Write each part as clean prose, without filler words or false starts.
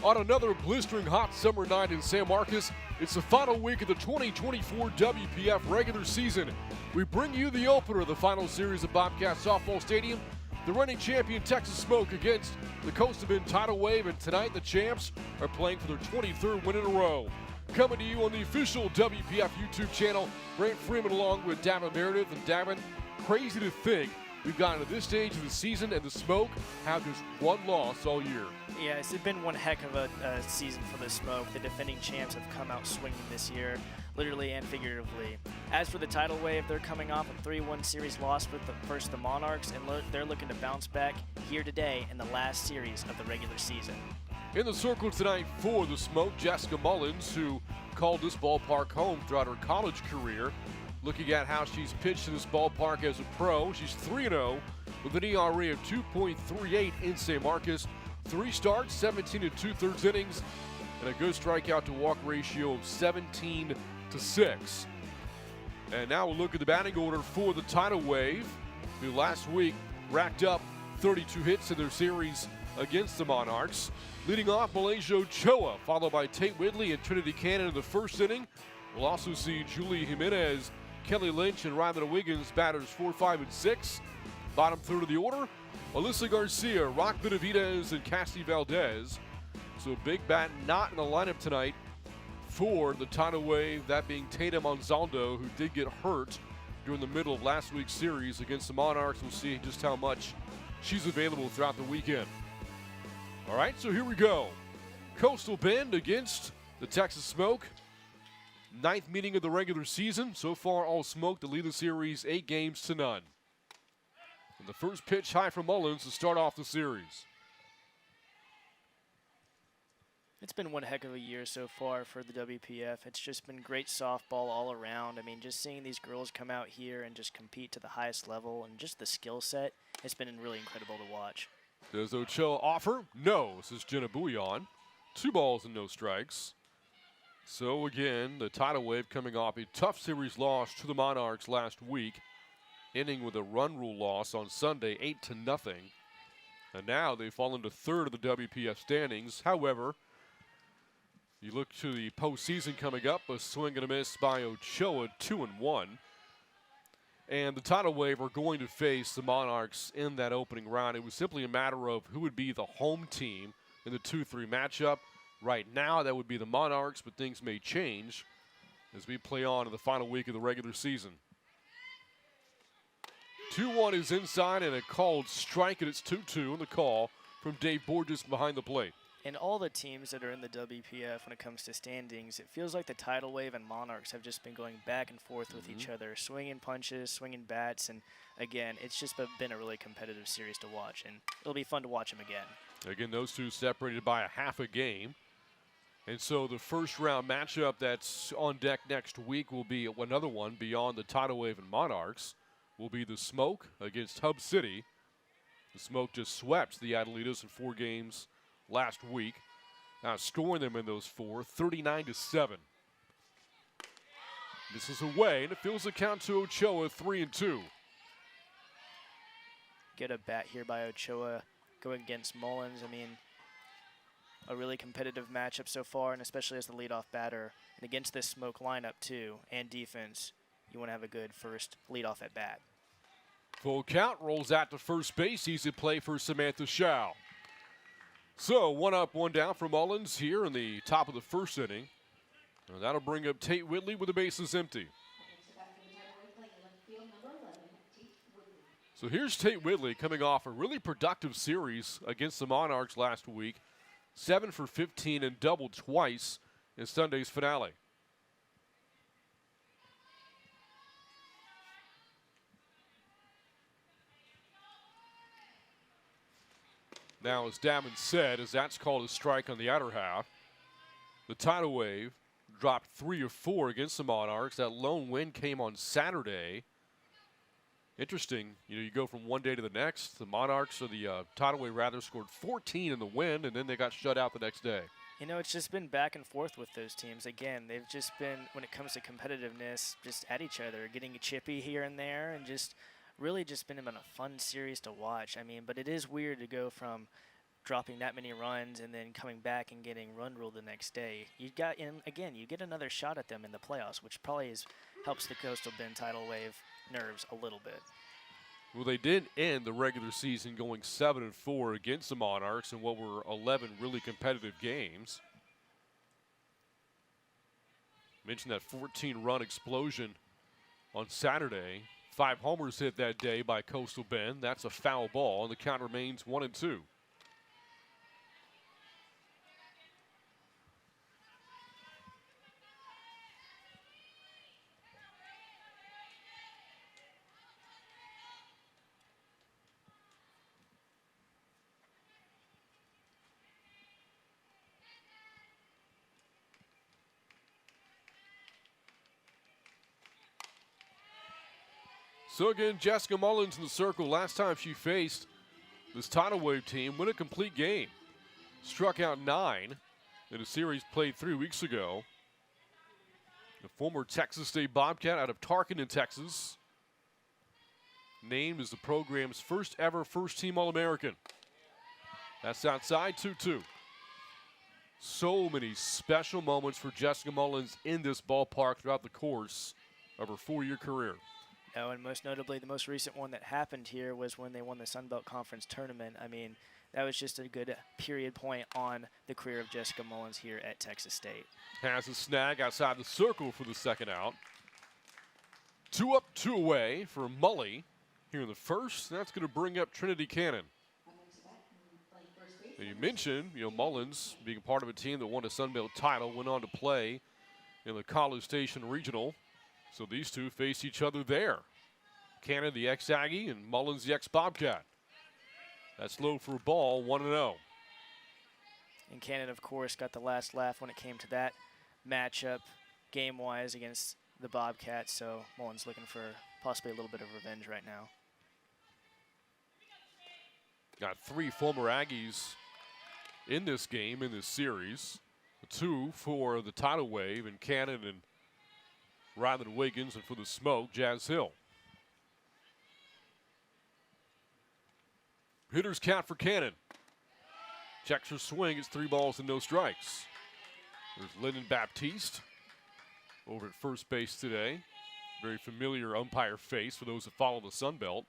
On another blistering hot summer night in San Marcos, it's the final week of the 2024 WPF regular season. We bring you the opener of the final series of Bobcat Softball Stadium. The reigning champion Texas Smoke against the Coastal Bend Tidal Wave, and tonight the champs are playing for their 23rd win in a row. Coming to you on the official WPF YouTube channel, Brent Freeman along with Davin Meredith. And Davin, crazy to think we've gotten to this stage of the season and the Smoke have just one loss all year. Yeah, it's been one heck of a season for the Smoke. The defending champs have come out swinging this year, literally and figuratively. As for the Tidal Wave, they're coming off a 3-1 series loss versus the Monarchs, and they're looking to bounce back here today in the last series of the regular season. In the circle tonight for the Smoke, Jessica Mullins, who called this ballpark home throughout her college career. Looking at how she's pitched in this ballpark as a pro, she's 3-0 with an ERA of 2.38 in San Marcos. 3 starts, 17 2/3 innings, and a good strikeout to walk ratio of 17-6. And now we'll look at the batting order for the Tidal Wave, who last week racked up 32 hits in their series against the Monarchs. Leading off, Malaysia Ochoa, followed by Tate Whitley and Trinity Cannon in the first inning. We'll also see Julie Jimenez, Kelly Lynch, and Ryman Wiggins, batters 4, 5, and 6. Bottom third of the order, Alyssa Garcia, Rock Benavidez, and Cassie Valdez. So big bat not in the lineup tonight for the Tidal Wave, that being Tatum Monzaldo, who did get hurt during the middle of last week's series against the Monarchs. We'll see just how much she's available throughout the weekend. All right, so here we go. Coastal Bend against the Texas Smoke. 9th meeting of the regular season. So far, all Smoke to lead the series 8-0. And the first pitch high from Mullins to start off the series. It's been one heck of a year so far for the WPF. It's just been great softball all around. I mean, just seeing these girls come out here and just compete to the highest level and just the skill set, it's been really incredible to watch. Does Ochoa offer? No, says Jenna Bouillon. 2 balls and no strikes. So again, the Tidal Wave coming off a tough series loss to the Monarchs last week, ending with a run rule loss on Sunday, 8-0. And now they fall into 3rd of the WPF standings. However, you look to the postseason coming up, a swing and a miss by Ochoa, 2-1. And the Tidal Wave are going to face the Monarchs in that opening round. It was simply a matter of who would be the home team in the 2-3 matchup. Right now, that would be the Monarchs, but things may change as we play on in the final week of the regular season. 2-1 is inside and a called strike, and it's 2-2 in the call from Dave Borges behind the plate. And all the teams that are in the WPF when it comes to standings, it feels like the Tidal Wave and Monarchs have just been going back and forth with each other, swinging punches, swinging bats, and again, it's just been a really competitive series to watch, and it'll be fun to watch them again. Again, those two separated by a half a game. And so the first round matchup that's on deck next week will be another one beyond the Tidal Wave and Monarchs. Will be the Smoke against Hub City. The Smoke just swept the Adelitas in 4 games last week, now scoring them in those 4, 39-7. This is away, and it fills the count to Ochoa, 3-2. Get a bat here by Ochoa going against Mullins. I mean, a really competitive matchup so far, and especially as the leadoff batter. And against this Smoke lineup, too, and defense, you want to have a good first leadoff at bat. Full count, rolls out to first base. Easy play for Samantha Shao. So 1 up, 1 down for Mullins here in the top of the first inning. And that'll bring up Tate Whitley with the bases empty. So here's Tate Whitley coming off a really productive series against the Monarchs last week. 7 for 15 and doubled twice in Sunday's finale. Now, as Davin said, as that's called a strike on the outer half, the Tidal Wave dropped 3 of 4 against the Monarchs. That lone win came on Saturday. Interesting, you go from one day to the next. The Monarchs, or the Tidal Wave rather, scored 14 in the win, and then they got shut out the next day. You know, it's just been back and forth with those teams. Again, they've just been, when it comes to competitiveness, just at each other, getting chippy here and there, and just really just been a fun series to watch. I mean, but it is weird to go from dropping that many runs and then coming back and getting run ruled the next day. You get another shot at them in the playoffs, which probably helps the Coastal Bend Tidal Wave nerves a little bit. Well, they did end the regular season going 7-4 against the Monarchs in what were 11 really competitive games. Mentioned that 14-run explosion on Saturday. 5 homers hit that day by Coastal Bend. That's a foul ball, and the count remains 1-2. So again, Jessica Mullins in the circle. Last time she faced this Tidal Wave team, win a complete game. Struck out 9 in a series played 3 weeks ago. The former Texas State Bobcat out of Tarkington, Texas. Named as the program's first ever first-team All-American. That's outside 2-2. So many special moments for Jessica Mullins in this ballpark throughout the course of her 4-year career. Oh, and most notably, the most recent one that happened here was when they won the Sun Belt Conference tournament. I mean, that was just a good period point on the career of Jessica Mullins here at Texas State. Has a snag outside the circle for the second out. 2 up, 2 away for Mully here in the first. That's going to bring up Trinity Cannon. And you mentioned, Mullins being part of a team that won a Sun Belt title, went on to play in the College Station Regional. So these two face each other there. Cannon, the ex-Aggie, and Mullins, the ex-Bobcat. That's low for a ball, 1-0. And Cannon, of course, got the last laugh when it came to that matchup game-wise against the Bobcats. So Mullins looking for possibly a little bit of revenge right now. Got 3 former Aggies in this game, in this series. 2 for the Tidal Wave, and Cannon and Ryland Wiggins, and for the Smoke, Jazz Hill. Hitter's count for Cannon. Checks her swing. It's 3 balls and no strikes. There's Lyndon Baptiste over at first base today. Very familiar umpire face for those that follow the Sun Belt.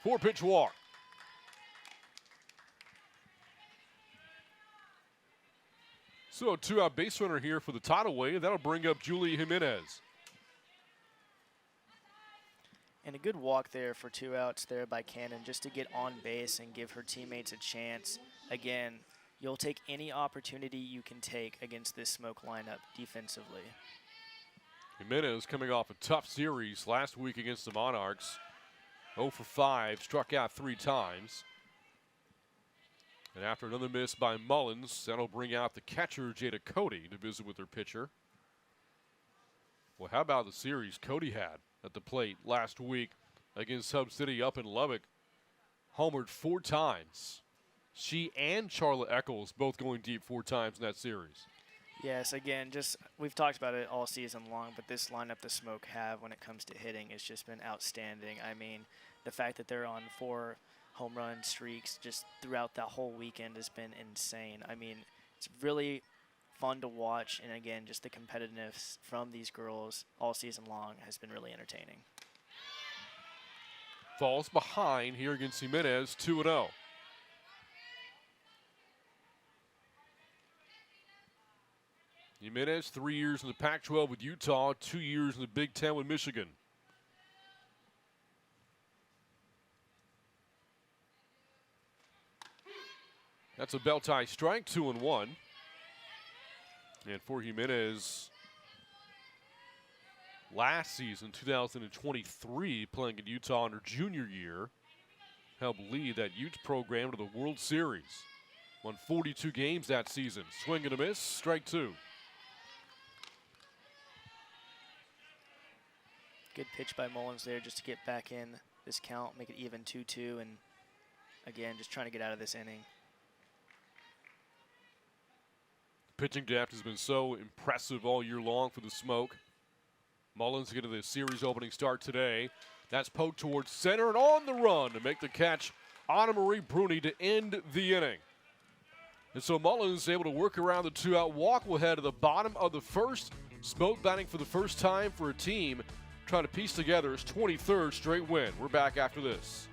Four-pitch walk. So a 2-out base runner here for the Tidal Wave. That'll bring up Julie Jimenez. And a good walk there for 2 outs there by Cannon just to get on base and give her teammates a chance. Again, you'll take any opportunity you can take against this Smoke lineup defensively. Jimenez coming off a tough series last week against the Monarchs. 0 for 5, struck out 3 times. And after another miss by Mullins, that'll bring out the catcher, Jada Cody, to visit with her pitcher. Well, how about the series Cody had at the plate last week against Hub City up in Lubbock? Homered 4 times. She and Charlotte Eccles both going deep 4 times in that series. Yes, again, we've talked about it all season long, but this lineup the Smoke have when it comes to hitting has just been outstanding. I mean, the fact that they're on 4 home run streaks just throughout that whole weekend has been insane. I mean, it's really fun to watch, and again, just the competitiveness from these girls all season long has been really entertaining. Falls behind here against Jimenez, 2-0. Jimenez, 3 years in the Pac-12 with Utah, 2 years in the Big Ten with Michigan. That's a belt tie strike, 2-1. And for Jimenez, last season, 2023, playing in Utah in her junior year, helped lead that Utes program to the World Series. Won 42 games that season. Swing and a miss, strike 2. Good pitch by Mullins there just to get back in this count, make it even 2-2, and again, just trying to get out of this inning. Pitching depth has been so impressive all year long for the Smoke. Mullins getting the series opening start today. That's poked towards center and on the run to make the catch. Anna Marie Bruni to end the inning. And so Mullins able to work around the two-out walk. Will head to the bottom of the first. Smoke batting for the first time for a team trying to piece together his 23rd straight win. We're back after this.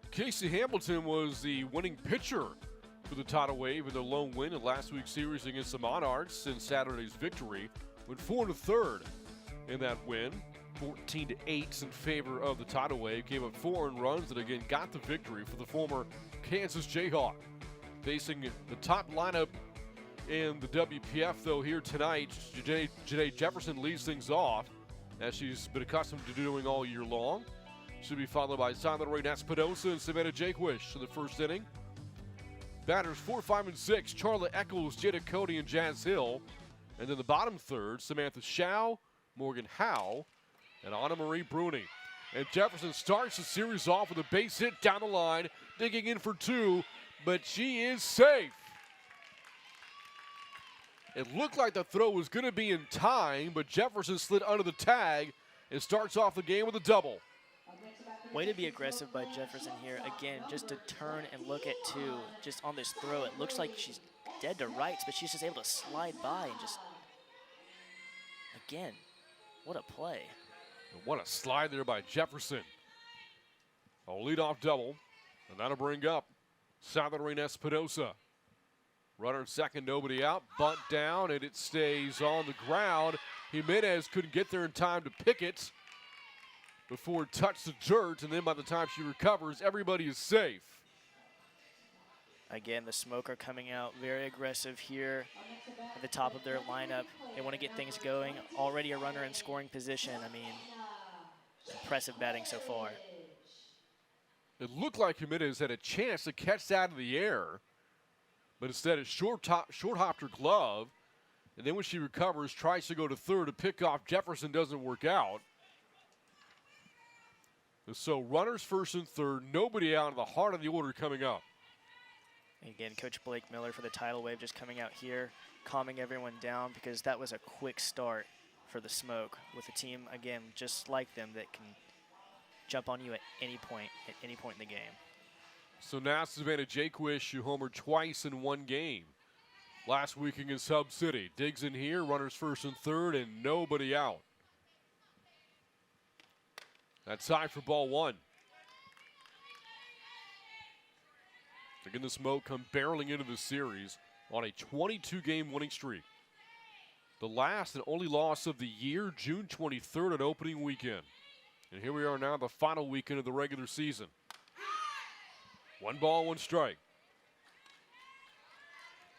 Casey Hamilton was the winning pitcher for the Tidal Wave in their lone win in last week's series against the Monarchs in Saturday's victory. Went 4 1/3 in that win, 14-8 in favor of the Tidal Wave. Gave up 4 earned runs and again got the victory for the former Kansas Jayhawk. Facing the top lineup in the WPF, though, here tonight, Janae Jefferson leads things off, as she's been accustomed to doing all year long. Should be followed by Salvador Espinosa and Savannah Jaquish in the first inning. Batters 4, 5, and 6, Charlotte Eccles, Jada Cody, and Jazz Hill. And then the bottom third, Samantha Shao, Morgan Howe, and Anna Marie Bruni. And Jefferson starts the series off with a base hit down the line, digging in for 2, but she is safe. It looked like the throw was going to be in time, but Jefferson slid under the tag and starts off the game with a double. Way to be aggressive by Jefferson here. Again, just to turn and look at 2 just on this throw. It looks like she's dead to rights, but she's just able to slide by and just, again, what a play. And what a slide there by Jefferson. A leadoff double, and that'll bring up Salvador Espinosa. Runner in second, nobody out. Bunt down, and it stays on the ground. Jimenez couldn't get there in time to pick it before it touched the dirt, and then by the time she recovers, everybody is safe. Again, the Smoke are coming out very aggressive here at the top of their lineup. They want to get things going. Already a runner in scoring position. I mean, impressive batting so far. It looked like Jimenez had a chance to catch that in the air, but instead it short hopped her glove, and then when she recovers, tries to go to third to pick off Jefferson, doesn't work out. So runners first and third, nobody out in the heart of the order coming up. Again, Coach Blake Miller for the Tidal Wave just coming out here, calming everyone down, because that was a quick start for the Smoke with a team, again, just like them, that can jump on you at any point in the game. So now Savannah Jaquish, who homered twice in one game last week against Hub City. Digs in here, runners first and third, and nobody out. That's tied for ball 1. Again, the Smoke come barreling into the series on a 22-game winning streak. The last and only loss of the year, June 23rd at opening weekend. And here we are now, the final weekend of the regular season. 1 ball, 1 strike.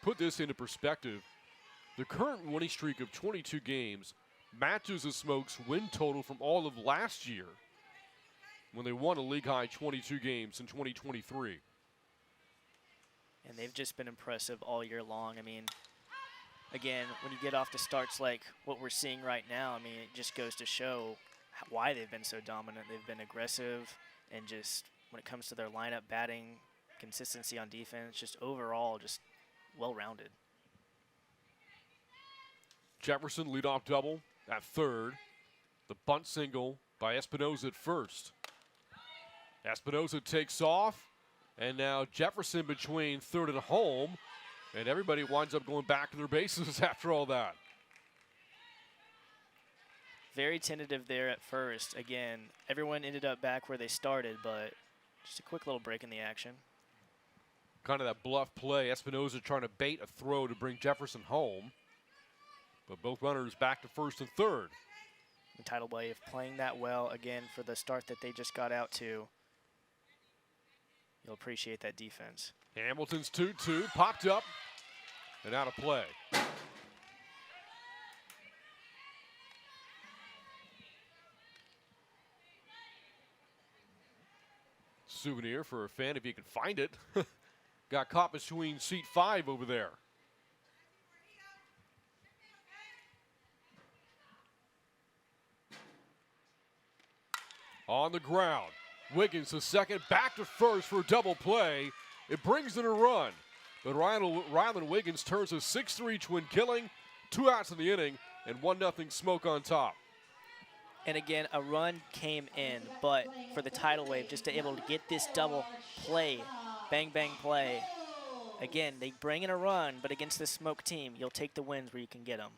Put this into perspective. The current winning streak of 22 games matches the Smoke's win total from all of last year, when they won a league-high 22 games in 2023. And they've just been impressive all year long. I mean, again, when you get off to starts like what we're seeing right now, I mean, it just goes to show why they've been so dominant. They've been aggressive, and just when it comes to their lineup, batting, consistency on defense, just overall just well-rounded. Jefferson leadoff double at third. The bunt single by Espinoza at first. Espinoza takes off, and now Jefferson between third and home, and everybody winds up going back to their bases after all that. Very tentative there at first. Again, everyone ended up back where they started, but just a quick little break in the action. Kind of that bluff play. Espinoza trying to bait a throw to bring Jefferson home, but both runners back to first and third. The Tidal Wave playing that well again for the start that they just got out to. You'll appreciate that defense. Hamilton's 2-2, popped up and out of play. Souvenir for a fan if you can find it. Got caught between seat 5 over there. On the ground, Wiggins to second, back to first for a double play. It brings in a run, but Rylan Wiggins turns a 6-3 twin killing, 2 outs in the inning, and 1-0 Smoke on top. And again, a run came in, but for the Tidal Wave, just to able to get this double play, bang, bang play. Again, they bring in a run, but against this Smoke team, you'll take the wins where you can get them.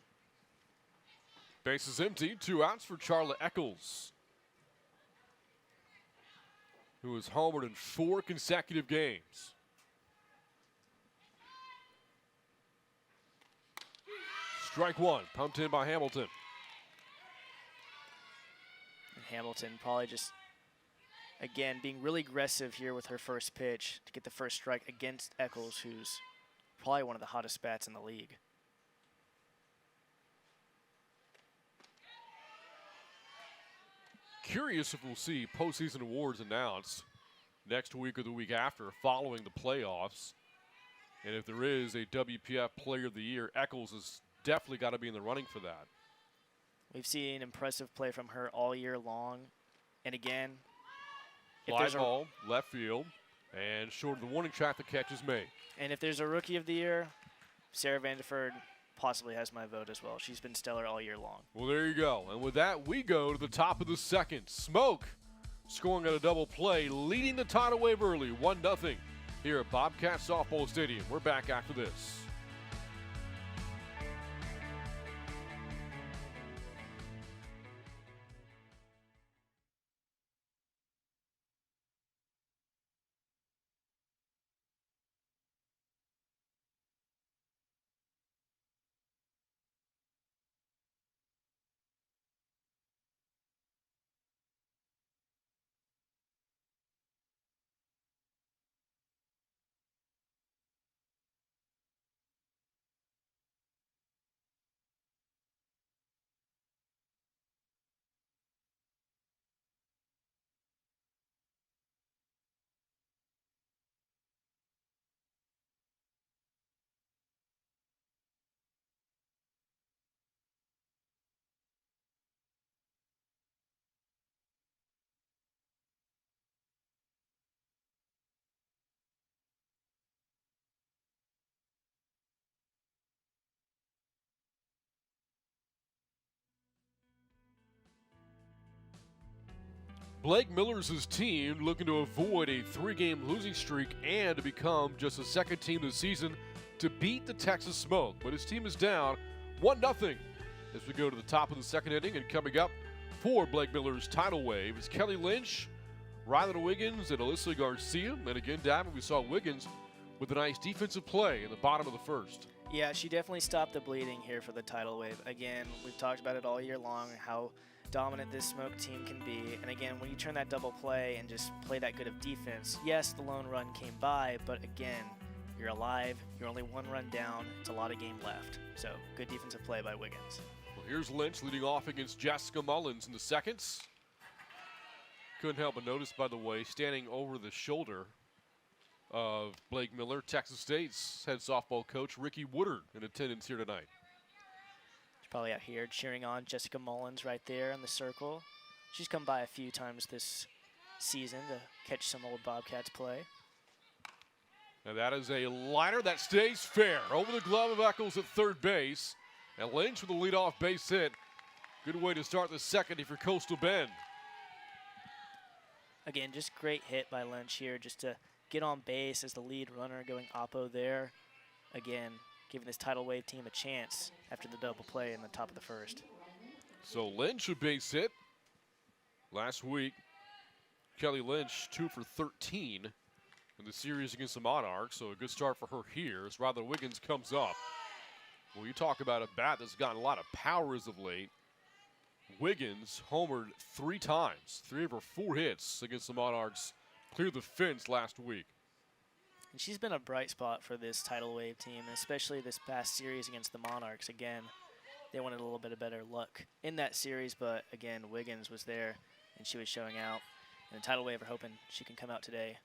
Base is empty, 2 outs for Charlotte Eccles, who has homered in 4 consecutive games. Strike 1, pumped in by Hamilton. And Hamilton probably just, again, being really aggressive here with her first pitch to get the first strike against Eccles, who's probably one of the hottest bats in the league. Curious if we'll see postseason awards announced next week or the week after following the playoffs. And if there is a WPF Player of the Year, Eccles has definitely got to be in the running for that. We've seen impressive play from her all year long. And again, if Fly there's ball, left field, and short of the warning track, the catch is made. And if there's a Rookie of the Year, Sarah Vandeford possibly has my vote as well. She's been stellar all year long. Well, there you go. And with that, we go to the top of the second. Smoke scoring on a double play, leading the Tidal Wave early, 1-0 here at Bobcat Softball Stadium. We're back after this. Blake Miller's team looking to avoid a 3-game losing streak and to become just the second team this season to beat the Texas Smoke. But his team is down 1-0 as we go to the top of the second inning. And coming up for Blake Miller's Tidal Wave is Kelly Lynch, Rylan Wiggins, and Alyssa Garcia. And again, Davin, we saw Wiggins with a nice defensive play in the bottom of the first. Yeah, she definitely stopped the bleeding here for the Tidal Wave. Again, we've talked about it all year long, how dominant this Smoke team can be. And again, when you turn that double play and just play that good of defense, yes, the lone run came by, but again, you're alive, you're only 1 run down, it's a lot of game left. So good defensive play by Wiggins. Well, here's Lynch leading off against Jessica Mullins in the seconds. Couldn't help but notice, by the way, standing over the shoulder of Blake Miller, Texas State's head softball coach Ricky Woodard in attendance here tonight. She's probably out here cheering on Jessica Mullins right there in the circle. She's come by a few times this season to catch some old Bobcats play. And that is a liner that stays fair. Over the glove of Eccles at third base. And Lynch with the leadoff base hit. Good way to start the second if you're Coastal Bend. Again, just great hit by Lynch here just to get on base as the lead runner going oppo there. Again, giving this Tidal Wave team a chance after the double play in the top of the first. So Lynch a base hit. Last week, Kelly Lynch 2 for 13 in the series against the Monarchs. So a good start for her here as Ryder Wiggins comes up. Well, you talk about a bat that's gotten a lot of power as of late. Wiggins homered 3 times. 3 of her 4 hits against the Monarchs cleared the fence last week. And she's been a bright spot for this Tidal Wave team, especially this past series against the Monarchs. Again, they wanted a little bit of better luck in that series, but again, Wiggins was there and she was showing out. And the Tidal Wave are hoping she can come out today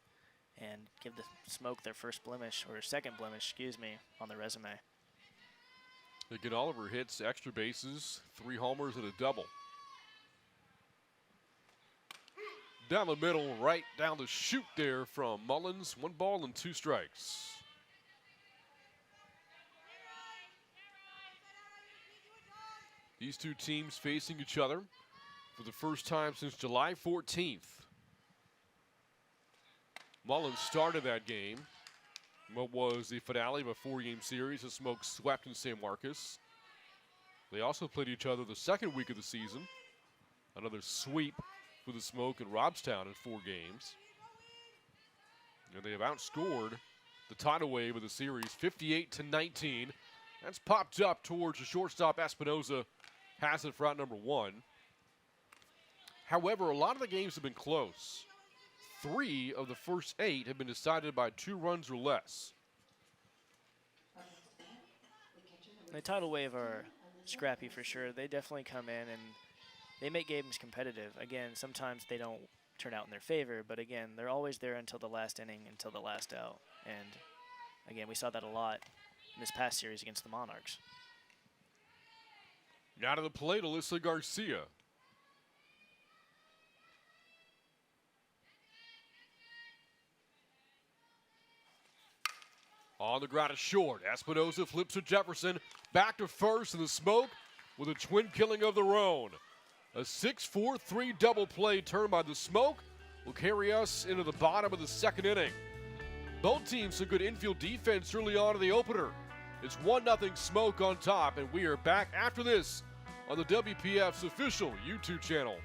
and give the Smoke their first blemish, or second blemish, excuse me, on their resume. They get all of her hits, extra bases, 3 homers and a double. Down the middle, right down the chute there from Mullins. 1 ball and 2 strikes. These two teams facing each other for the first time since July 14th. Mullins started that game. What was the finale of a 4-game series? The Smoke swept in San Marcos. They also played each other the second week of the season. Another sweep for the Smoke in Robstown in 4 games. And they have outscored the Tidal Wave of the series 58-19. That's popped up towards the shortstop. Espinoza has it for out number 1. However, a lot of the games have been close. 3 of the first 8 have been decided by 2 runs or less. The Tidal Wave are scrappy for sure. They definitely come in and they make games competitive. Again, sometimes they don't turn out in their favor, but again, they're always there until the last inning, until the last out. And again, we saw that a lot in this past series against the Monarchs. Now to the plate, Alyssa Garcia. On the ground is short. Espinoza flips to Jefferson. Back to first in the Smoke with a twin killing of their own. A 6-4-3 double play turned by the Smoke will carry us into the bottom of the second inning. Both teams some good infield defense early on in the opener. It's 1-0 Smoke on top, and we are back after this on the WPF's official YouTube channel.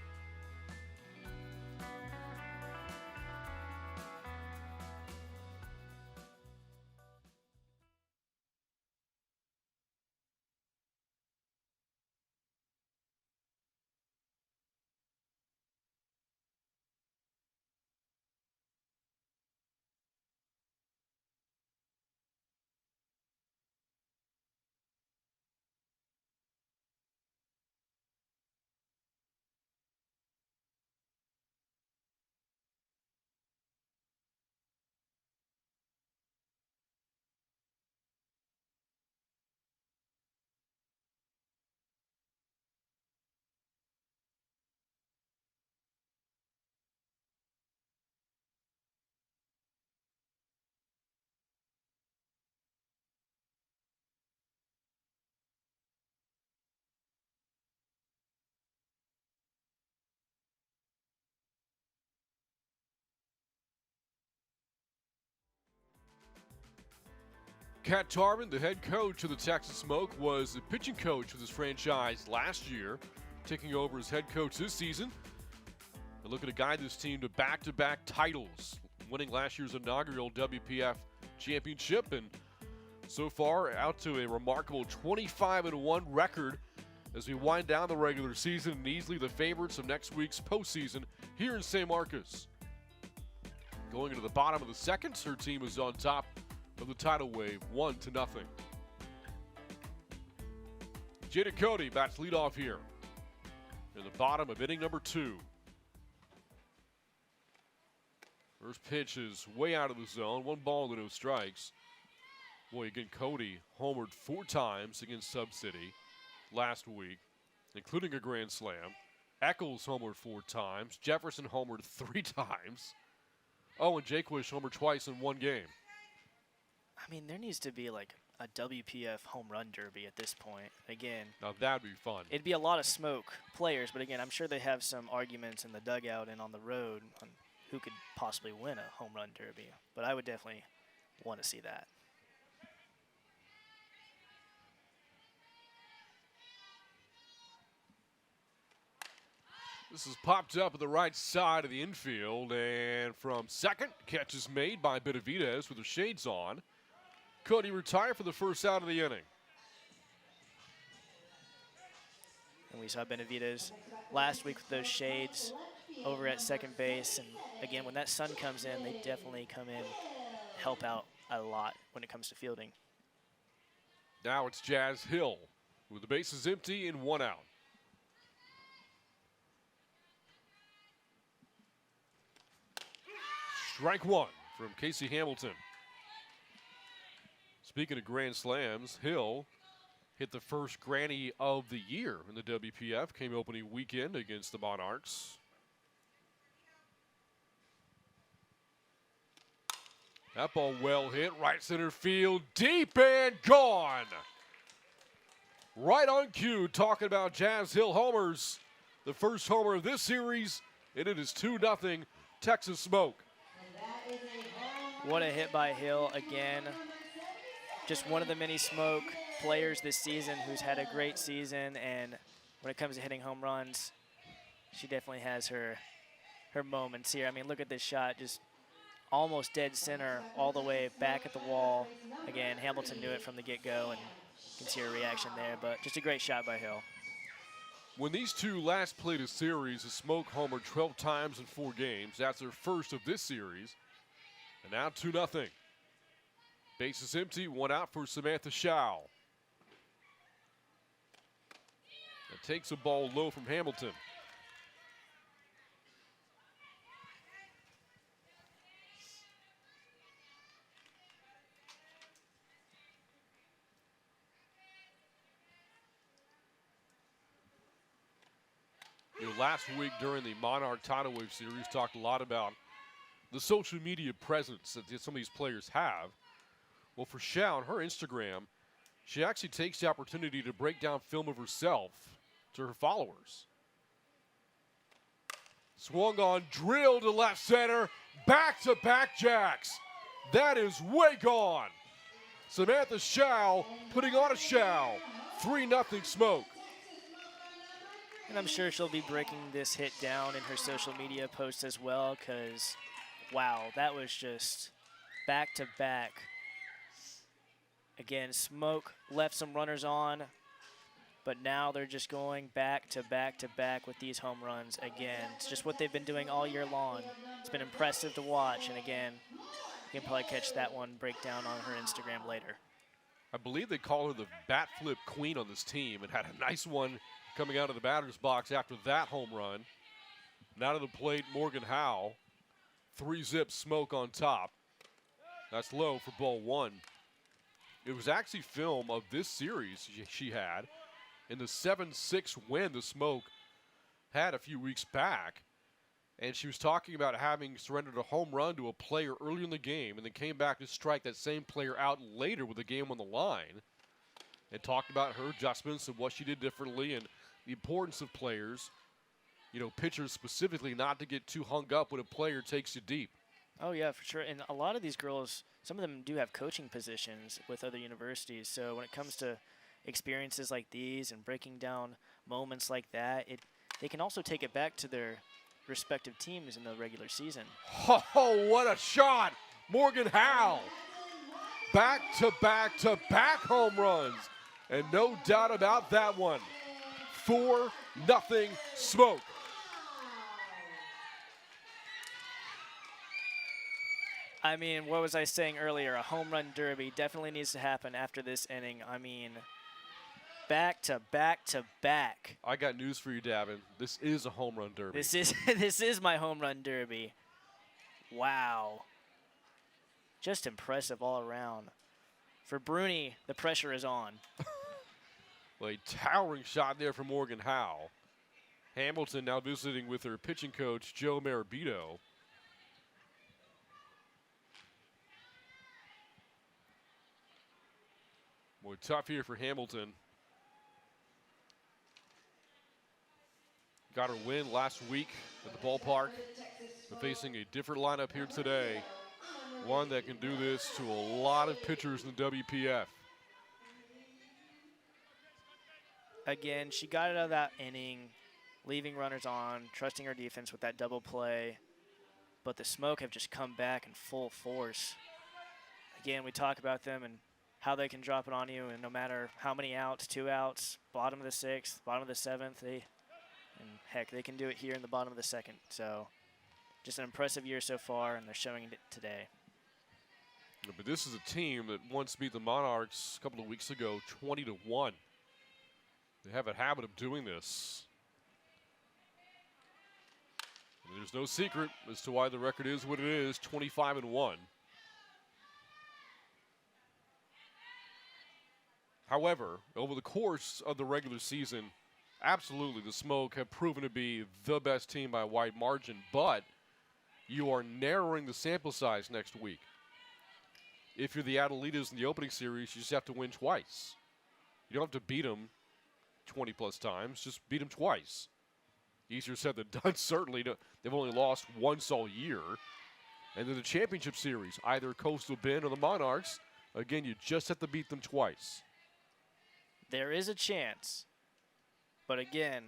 Kat Tarvin, the head coach of the Texas Smoke, was the pitching coach of this franchise last year, taking over as head coach this season. They're looking to guide this team to back-to-back titles, winning last year's inaugural WPF championship, and so far out to a remarkable 25-1 record as we wind down the regular season and easily the favorites of next week's postseason here in San Marcos. Going into the bottom of the second, her team is on top of the Tidal Wave, 1-0. Jada Cody bats leadoff here in the bottom of inning number 2. First pitch is way out of the zone, 1 ball and no strikes. Boy, again, Cody homered 4 times against Sub City last week, including a grand slam. Eccles homered 4 times. Jefferson homered 3 times. Oh, and Jaquish homered twice in 1 game. I mean, there needs to be like a WPF home run derby at this point. Again, Now that'd be fun. it'd be a lot of smoke players, but again, I'm sure they have some arguments in the dugout and on the road on who could possibly win a home run derby. But I would definitely want to see that. This is popped up at the right side of the infield, and from second, catch is made by Benavidez with the shades on. Could he retire for the first out of the inning? And we saw Benavidez last week with those shades over at second base. And again, when that sun comes in, they definitely come in, help out a lot when it comes to fielding. Now it's Jazz Hill with the bases empty and 1 out. Strike 1 from Casey Hamilton. Speaking of grand slams, Hill hit the first granny of the year in the WPF, came opening weekend against the Monarchs. That ball well hit, right center field, deep and gone. Right on cue, talking about Jazz Hill homers. The first homer of this series, and it is 2-0 Texas Smoke. What a hit by Hill again. Just one of the many Smoke players this season who's had a great season, and when it comes to hitting home runs, she definitely has her moments here. I mean, look at this shot, just almost dead center all the way back at the wall. Again, Hamilton knew it from the get-go, and you can see her reaction there, but just a great shot by Hill. When these two last played a series, the Smoke homered 12 times in 4 games. That's their first of this series. And now 2-0. Bases empty, 1 out for Samantha Schau. That takes a ball low from Hamilton. Last week during the Monarch Tidal Wave series, talked a lot about the social media presence that some of these players have. Well, for Schau on her Instagram, she actually takes the opportunity to break down film of herself to her followers. Swung on, drilled to left center, back-to-back jacks. That is way gone. Samantha Schau putting on a Schau. 3-0 Smoke. And I'm sure she'll be breaking this hit down in her social media posts as well, because, wow, that was just back-to-back. Again, Smoke left some runners on, but now they're just going back-to-back-to-back with these home runs again. It's just what they've been doing all year long. It's been impressive to watch, and again, you can probably catch that one breakdown on her Instagram later. I believe they call her the bat flip queen on this team, and had a nice one coming out of the batter's box after that home run. Now to the plate, Morgan Howe. 3-zip Smoke on top. That's low for ball 1. It was actually film of this series she had in the 7-6 win the Smoke had a few weeks back. And she was talking about having surrendered a home run to a player early in the game and then came back to strike that same player out later with the game on the line. And talked about her adjustments and what she did differently and the importance of players, you know, pitchers specifically, not to get too hung up when a player takes you deep. Oh, yeah, for sure. And a lot of these girls, some of them do have coaching positions with other universities. So when it comes to experiences like these and breaking down moments like that, they can also take it back to their respective teams in the regular season. Oh, what a shot! Morgan Howe. Back-to-back-to-back home runs. And no doubt about that one. 4-0 Smoke. I mean, what was I saying earlier? A home run derby definitely needs to happen after this inning. I mean, back-to-back-to-back. I got news for you, Davin. This is a home run derby. This is my home run derby. Wow. Just impressive all around. For Bruni, the pressure is on. Well, a towering shot there from Morgan Howe. Hamilton now visiting with her pitching coach, Joe Marabito. Boy, tough here for Hamilton. Got her win last week at the ballpark. But facing a different lineup here today. One that can do this to a lot of pitchers in the WPF. Again, she got it out of that inning, leaving runners on, trusting her defense with that double play. But the Smoke have just come back in full force. Again, we talk about them and how they can drop it on you, and no matter how many outs, 2 outs, bottom of the 6th, bottom of the 7th, and heck, they can do it here in the bottom of the 2nd. So just an impressive year so far, and they're showing it today. Yeah, but this is a team that once beat the Monarchs a couple of weeks ago, 20-1. They have a habit of doing this. And there's no secret as to why the record is what it is, 25-1. However, over the course of the regular season, absolutely the Smoke have proven to be the best team by a wide margin, but you are narrowing the sample size next week. If you're the Adelitas in the opening series, you just have to win twice. You don't have to beat them 20-plus times, just beat them twice. Easier said than done, certainly. They've only lost once all year. And then the championship series, either Coastal Bend or the Monarchs, again, you just have to beat them twice. There is a chance, but again,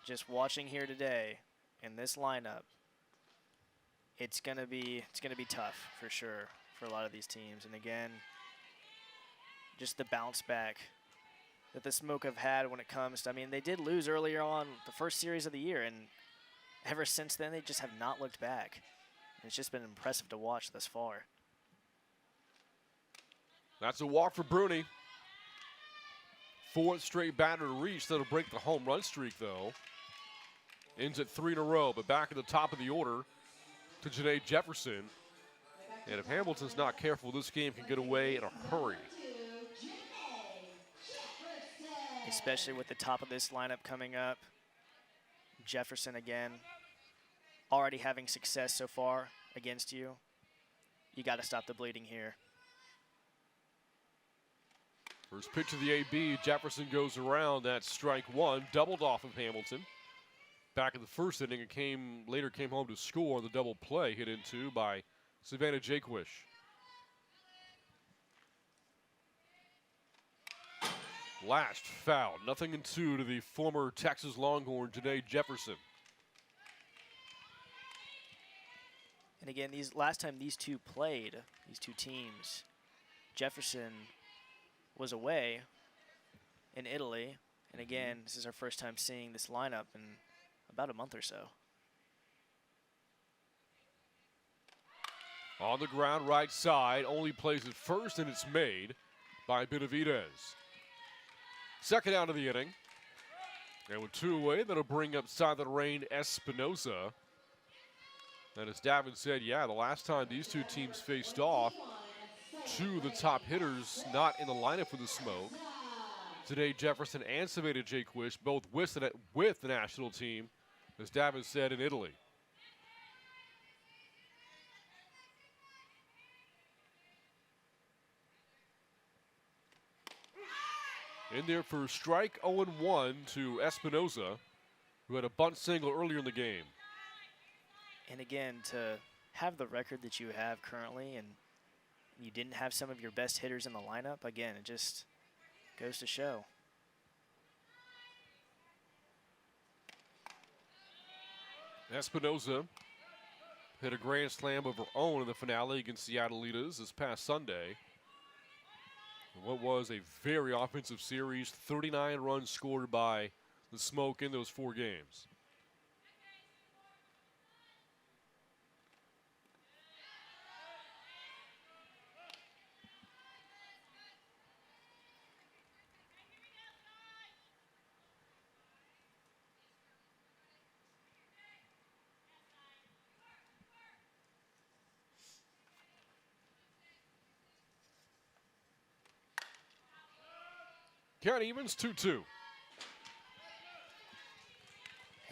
just watching here today in this lineup, it's gonna be tough for sure for a lot of these teams. And again, just the bounce back that the Smoke have had when it comes to, I mean, they did lose earlier on the first series of the year, and ever since then they just have not looked back. And it's just been impressive to watch thus far. That's a walk for Bruni. 4th straight batter to reach. That'll break the home run streak, though. Ends at 3 in a row, but back at the top of the order to Janae Jefferson. And if Hamilton's not careful, this game can get away in a hurry. Especially with the top of this lineup coming up. Jefferson again, already having success so far against you. You got to stop the bleeding here. First pitch of the AB, Jefferson goes around. That's strike 1, doubled off of Hamilton. Back in the first inning, it later came home to score the double play hit into by Savannah Jaquish. Last foul, 0-2 to the former Texas Longhorn, Janae Jefferson. And again, last time these two played, these two teams, Jefferson was away in Italy. And again, this is our first time seeing this lineup in about a month or so. On the ground, right side, only plays it first, and it's made by Benavidez. Second out of the inning. And with 2 away, that'll bring up side of the rain Espinosa. And as Davin said, yeah, the last time these two teams faced off, 2 of the top hitters not in the lineup for the Smoke. Today, Jefferson and Savannah Jaquish, both with the national team, as Davin said, in Italy. In there for strike 0-1 to Espinosa, who had a bunt single earlier in the game. And again, to have the record that you have currently, and you didn't have some of your best hitters in the lineup, again, it just goes to show. Espinosa hit a grand slam of her own in the finale against the Adelitas this past Sunday. What was a very offensive series, 39 runs scored by the Smoke in those 4 games. Count evens 2-2.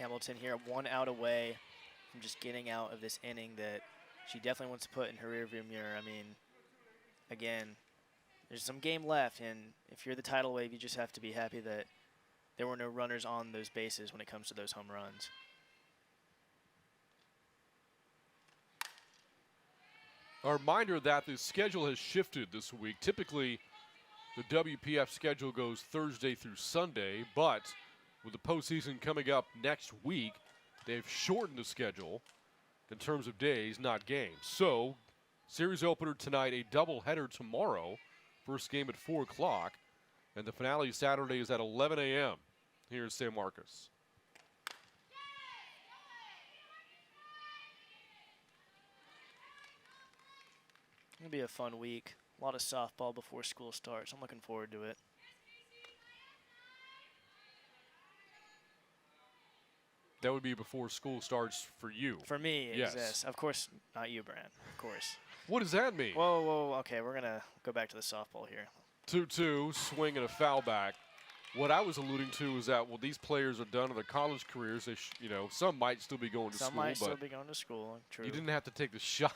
Hamilton here, 1 out away from just getting out of this inning that she definitely wants to put in her rearview mirror. I mean, again, there's some game left, and if you're the Tidal Wave, you just have to be happy that there were no runners on those bases when it comes to those home runs. A reminder that the schedule has shifted this week. Typically, the WPF schedule goes Thursday through Sunday, but with the postseason coming up next week, they've shortened the schedule in terms of days, not games. So, series opener tonight, a doubleheader tomorrow. First game at 4 o'clock, and the finale Saturday is at 11 a.m. here in San Marcos. It'll be a fun week. A lot of softball before school starts. I'm looking forward to it. That would be before school starts for you. For me, yes. Yes. Of course, not you, Brand. Of course. What does that mean? Whoa, whoa. Okay, we're going to go back to the softball here. 2-2, swing and a foul back. What I was alluding to is that, well, these players are done in their college careers. They some might still be going to school. Some might still be going to school. True. You didn't have to take the shot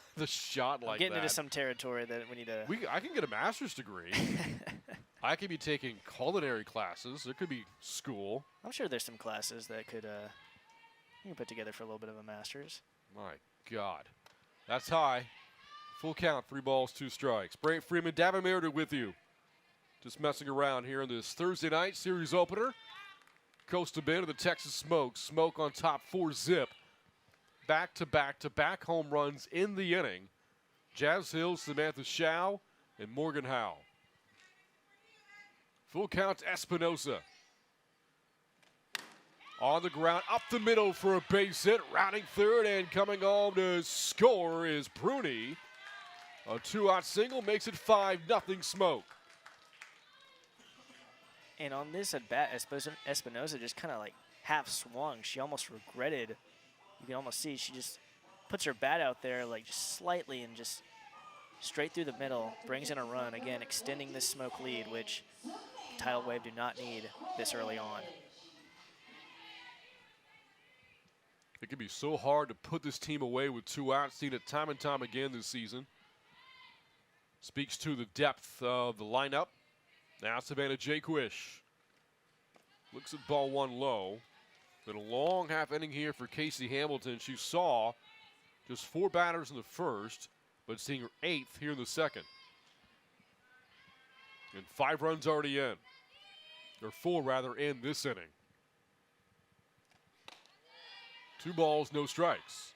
like that. Getting into some territory that we need to. I can get a master's degree. I could be taking culinary classes. There could be school. I'm sure there's some classes that could you can put together for a little bit of a master's. My God. That's high. Full count, 3 balls, 2 strikes. Brant Freeman, Davin Meredith with you. Just messing around here in this Thursday night series opener. Coast to Bend of the Texas Smoke. Smoke on top, 4-zip. Back-to-back-to-back home runs in the inning. Jazz Hill, Samantha Shao, and Morgan Howe. Full count to Espinosa. On the ground, up the middle for a base hit. Rounding third and coming home to score is Bruni. A 2-out single makes it 5-0 Smoke. And on this at bat, Espinosa just kind of like half swung. She almost regretted. You can almost see she just puts her bat out there like just slightly and just straight through the middle. Brings in a run, again, extending this Smoke lead, which Tidal Wave do not need this early on. It can be so hard to put this team away with 2 outs. Seen it time and time again this season. Speaks to the depth of the lineup. Now Savannah Jaquish looks at ball 1 low. Been a long half inning here for Casey Hamilton. She saw just 4 batters in the first, but seeing her 8th here in the second. And 5 runs already in. Or 4 rather in this inning. 2 balls, no strikes.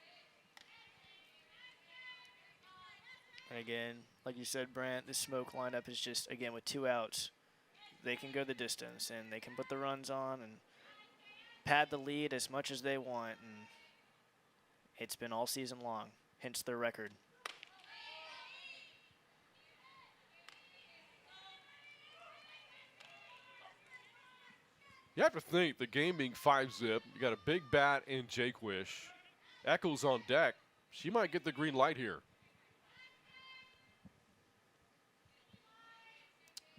And again, like you said, Brant, the Smoke lineup is just, again, with 2 outs, they can go the distance and they can put the runs on and pad the lead as much as they want. And it's been all season long, hence their record. You have to think, the game being 5-zip, you got a big bat in Jaquish. Eccles on deck. She might get the green light here.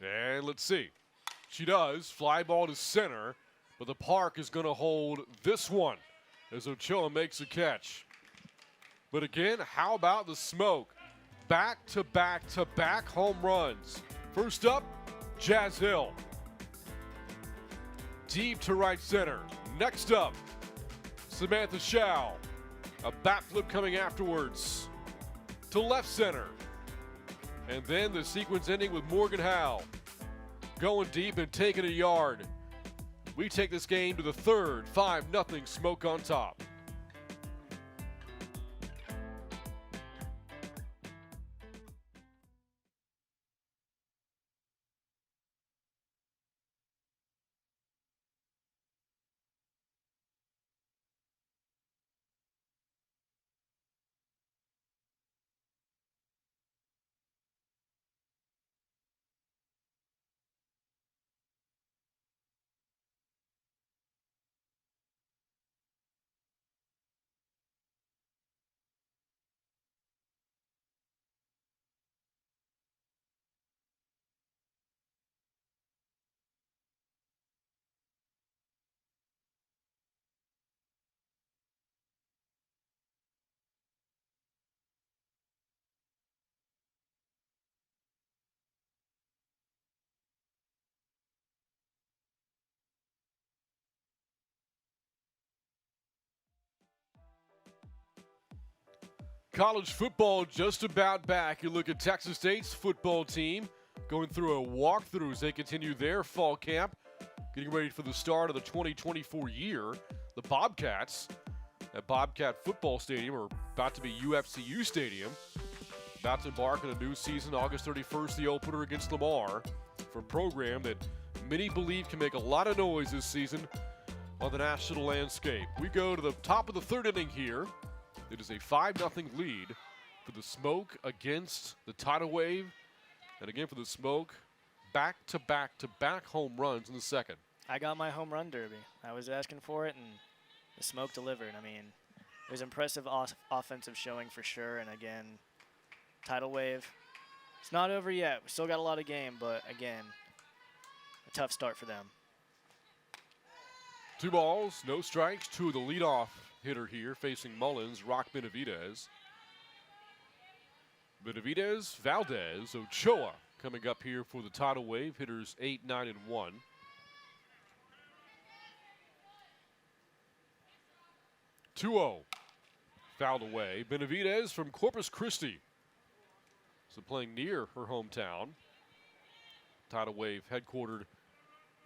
And let's see. She does. Fly ball to center, but the park is going to hold this one as Ochoa makes a catch. But again, how about the Smoke? Back-to-back-to-back home runs. First up, Jazz Hill. Deep to right center. Next up, Samantha Shao. A bat flip coming afterwards to left center. And then the sequence ending with Morgan Howe going deep and taking a yard. We take this game to the third, 5-0 Smoke on top. College football just about back. You look at Texas State's football team going through a walkthrough as they continue their fall camp, getting ready for the start of the 2024 year. The Bobcats at Bobcat Football Stadium, or about to be UFCU Stadium, about to embark on a new season. August 31st, the opener against Lamar, for a program that many believe can make a lot of noise this season on the national landscape. We go to the top of the third inning here. It is a 5-0 lead for the Smoke against the Tidal Wave. And again for the Smoke, back-to-back-to-back home runs in the second. I got my home run derby. I was asking for it, and the Smoke delivered. I mean, it was impressive offensive showing for sure. And again, Tidal Wave, it's not over yet. We still got a lot of game, but again, a tough start for them. 2 balls, no strikes. 2 of the leadoff hitter here facing Mullins, Rock Benavidez. Benavidez, Valdez, Ochoa coming up here for the Tidal Wave. Hitters 8, 9, and 1. (2-0) fouled away. Benavidez from Corpus Christi, so playing near her hometown. Tidal Wave headquartered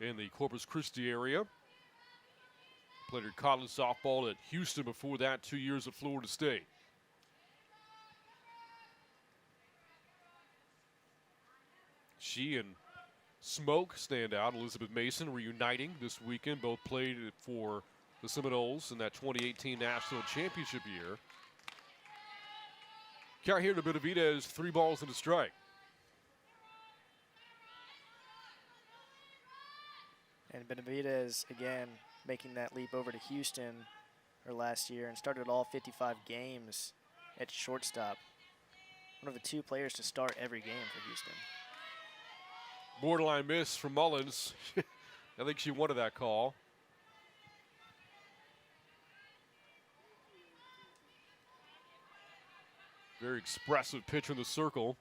in the Corpus Christi area. Played her college softball at Houston before that, 2 years at Florida State. She and Smoke stand out. Elizabeth Mason reuniting this weekend. Both played for the Seminoles in that 2018 National Championship year. Count here to Benavidez, 3 balls and a strike. And Benavidez, again, making that leap over to Houston her last year and started all 55 games at shortstop. One of the 2 players to start every game for Houston. Borderline miss from Mullins. I think she wanted that call. Very expressive pitcher in the circle.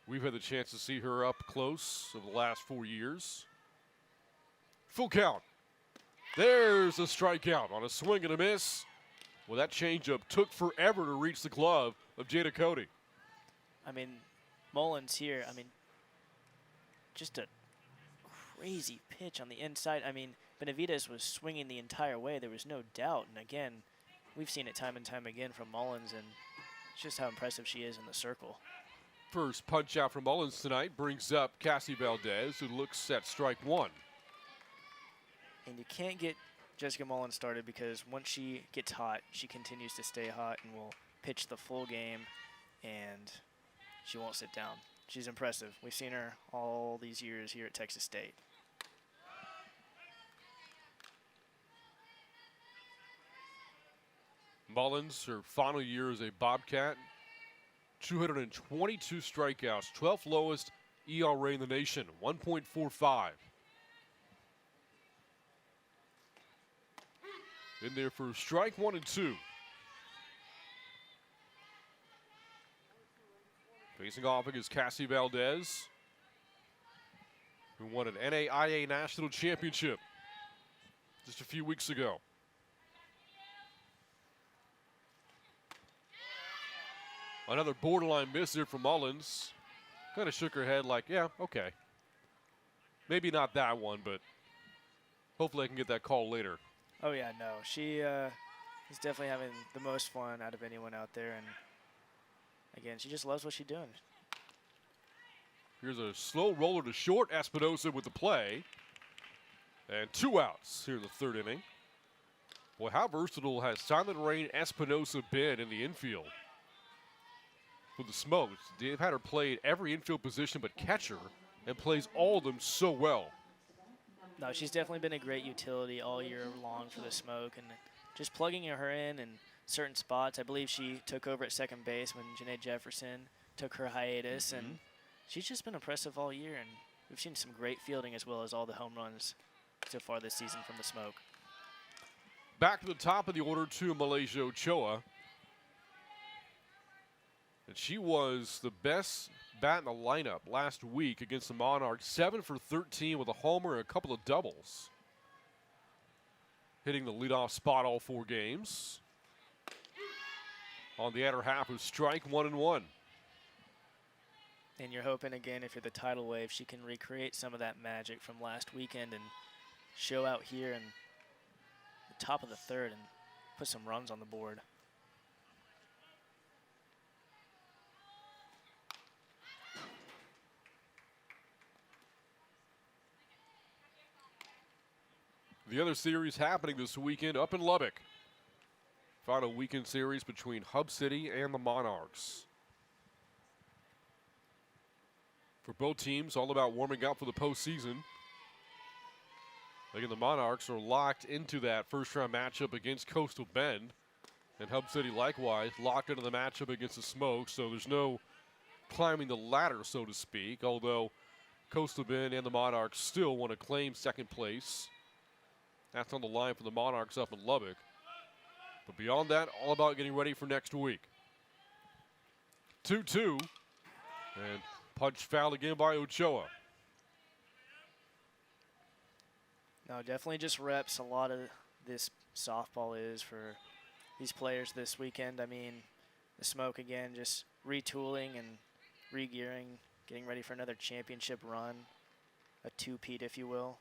We've had the chance to see her up close over the last 4 years. Full count. There's a strikeout on a swing and a miss. Well, that changeup took forever to reach the glove of Jada Cody. I mean, Mullins here, I mean, just a crazy pitch on the inside. I mean, Benavidez was swinging the entire way. There was no doubt. And again, we've seen it time and time again from Mullins, and it's just how impressive she is in the circle. First punch out from Mullins tonight brings up Cassie Valdez, who looks at strike 1. And you can't get Jessica Mullins started because once she gets hot, she continues to stay hot and will pitch the full game, and she won't sit down. She's impressive. We've seen her all these years here at Texas State. Mullins, her final year as a Bobcat, 222 strikeouts, 12th lowest ERA in the nation, 1.45. In there for strike 1 and 2. Facing off against Cassie Valdez, who won an NAIA National Championship just a few weeks ago. Another borderline miss there from Mullins. Kind of shook her head like, yeah, okay. Maybe not that one, but hopefully I can get that call later. Oh, yeah, no. She is definitely having the most fun out of anyone out there. And, again, she just loves what she's doing. Here's a slow roller to short. Espinosa with the play. And 2 outs here in the third inning. Boy, how versatile has Silent Rain Espinosa been in the infield for the Smokes? They've had her play every infield position but catcher and plays all of them so well. No, she's definitely been a great utility all year long for the Smoke, and just plugging her in certain spots. I believe she took over at second base when Janae Jefferson took her hiatus, and she's just been impressive all year, and we've seen some great fielding as well as all the home runs so far this season from the Smoke. Back to the top of the order to Malaysia Ochoa. And she was the best bat in the lineup last week against the Monarchs. 7 for 13 with a homer and a couple of doubles. Hitting the leadoff spot all 4 games. on the outer half of strike 1-1. And you're hoping, again, if you're the Tidal Wave, she can recreate some of that magic from last weekend and show out here in the top of the third and put some runs on the board. The other series happening this weekend up in Lubbock. Final weekend series between Hub City and the Monarchs. For both teams, all about warming up for the postseason. Again, the Monarchs are locked into that first-round matchup against Coastal Bend. And Hub City, likewise, locked into the matchup against the Smoke. So there's no climbing the ladder, so to speak, although Coastal Bend and the Monarchs still want to claim second place. That's on the line for the Monarchs up in Lubbock. But beyond that, all about getting ready for next week. 2-2. And punch foul again by Ochoa. No, definitely just reps. A lot of this softball is for these players this weekend. I mean, the Smoke, again, just retooling and re-gearing, getting ready for another championship run, a two-peat, if you will.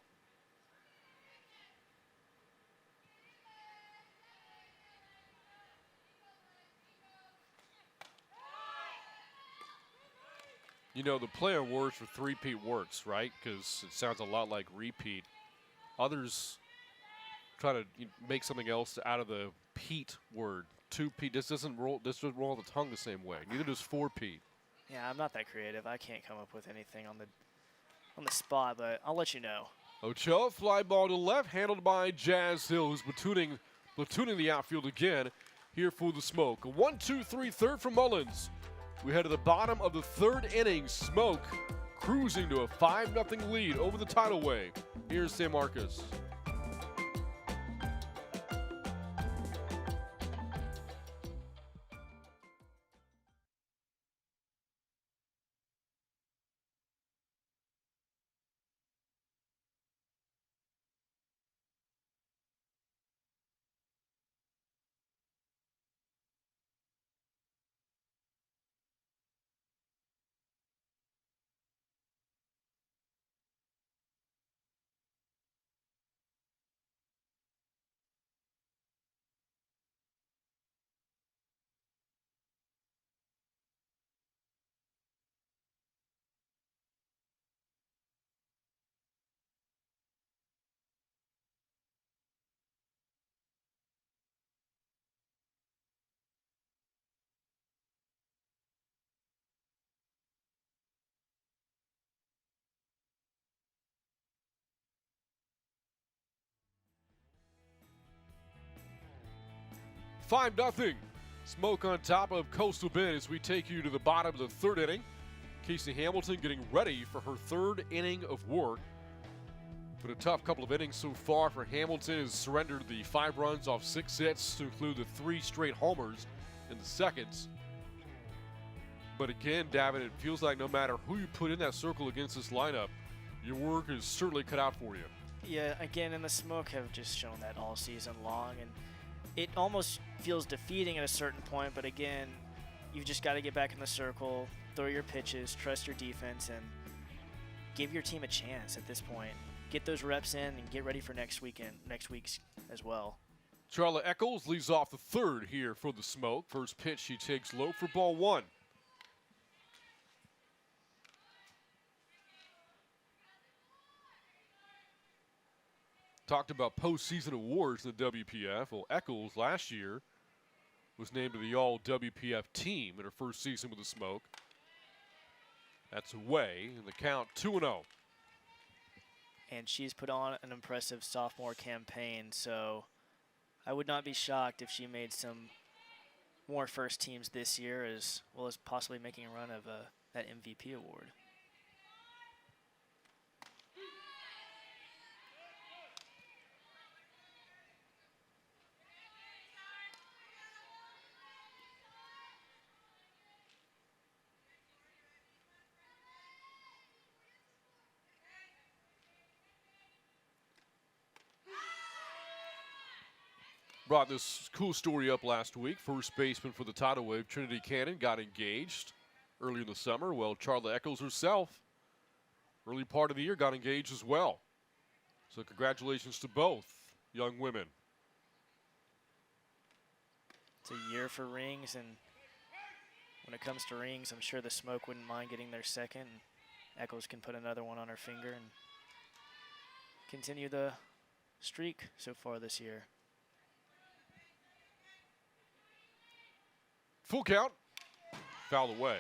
You know, the play on words for three-peat works, right? Because it sounds a lot like repeat. Others try to make something else out of the peat word. Two-peat, this doesn't roll on the tongue the same way. Neither does four-peat. Yeah, I'm not that creative. I can't come up with anything on the spot, but I'll let you know. Ochoa, fly ball to left, handled by Jazz Hill, who's platooning the outfield again here for the Smoke. A 1-2-3 third from Mullins. We head to the bottom of the third inning. Smoke cruising to a 5-0 lead over the Tidal Wave. Here's San Marcos. Five nothing. Smoke on top of Coastal Bend as we take you to the bottom of the third inning. Casey Hamilton getting ready for her third inning of work. Been a tough couple of innings so far for Hamilton. Has surrendered the 5 runs off 6 hits to include the 3 straight homers in the seconds. But again, Davin, it feels like no matter who you put in that circle against this lineup, your work is certainly cut out for you. Yeah, again, and the Smoke have just shown that all season long, and it almost feels defeating at a certain point, but again, you've just got to get back in the circle, throw your pitches, trust your defense, and give your team a chance at this point. Get those reps in and get ready for next week's as well. Charla Eccles leads off the third here for the Smoke. First pitch she takes low for ball 1. Talked about postseason awards in the WPF. Well, Eccles last year was named to the All-WPF team in her first season with the Smoke. That's away, and the count 2-0. And she's put on an impressive sophomore campaign, so I would not be shocked if she made some more first teams this year, as well as possibly making a run of that MVP award. Brought this cool story up last week. First baseman for the Tidal Wave, Trinity Cannon, got engaged early in the summer. Well, Charla Eccles herself, early part of the year, got engaged as well. So congratulations to both young women. It's a year for rings, and when it comes to rings, I'm sure the Smoke wouldn't mind getting their second. Eccles can put another one on her finger and continue the streak so far this year. Full count, fouled away.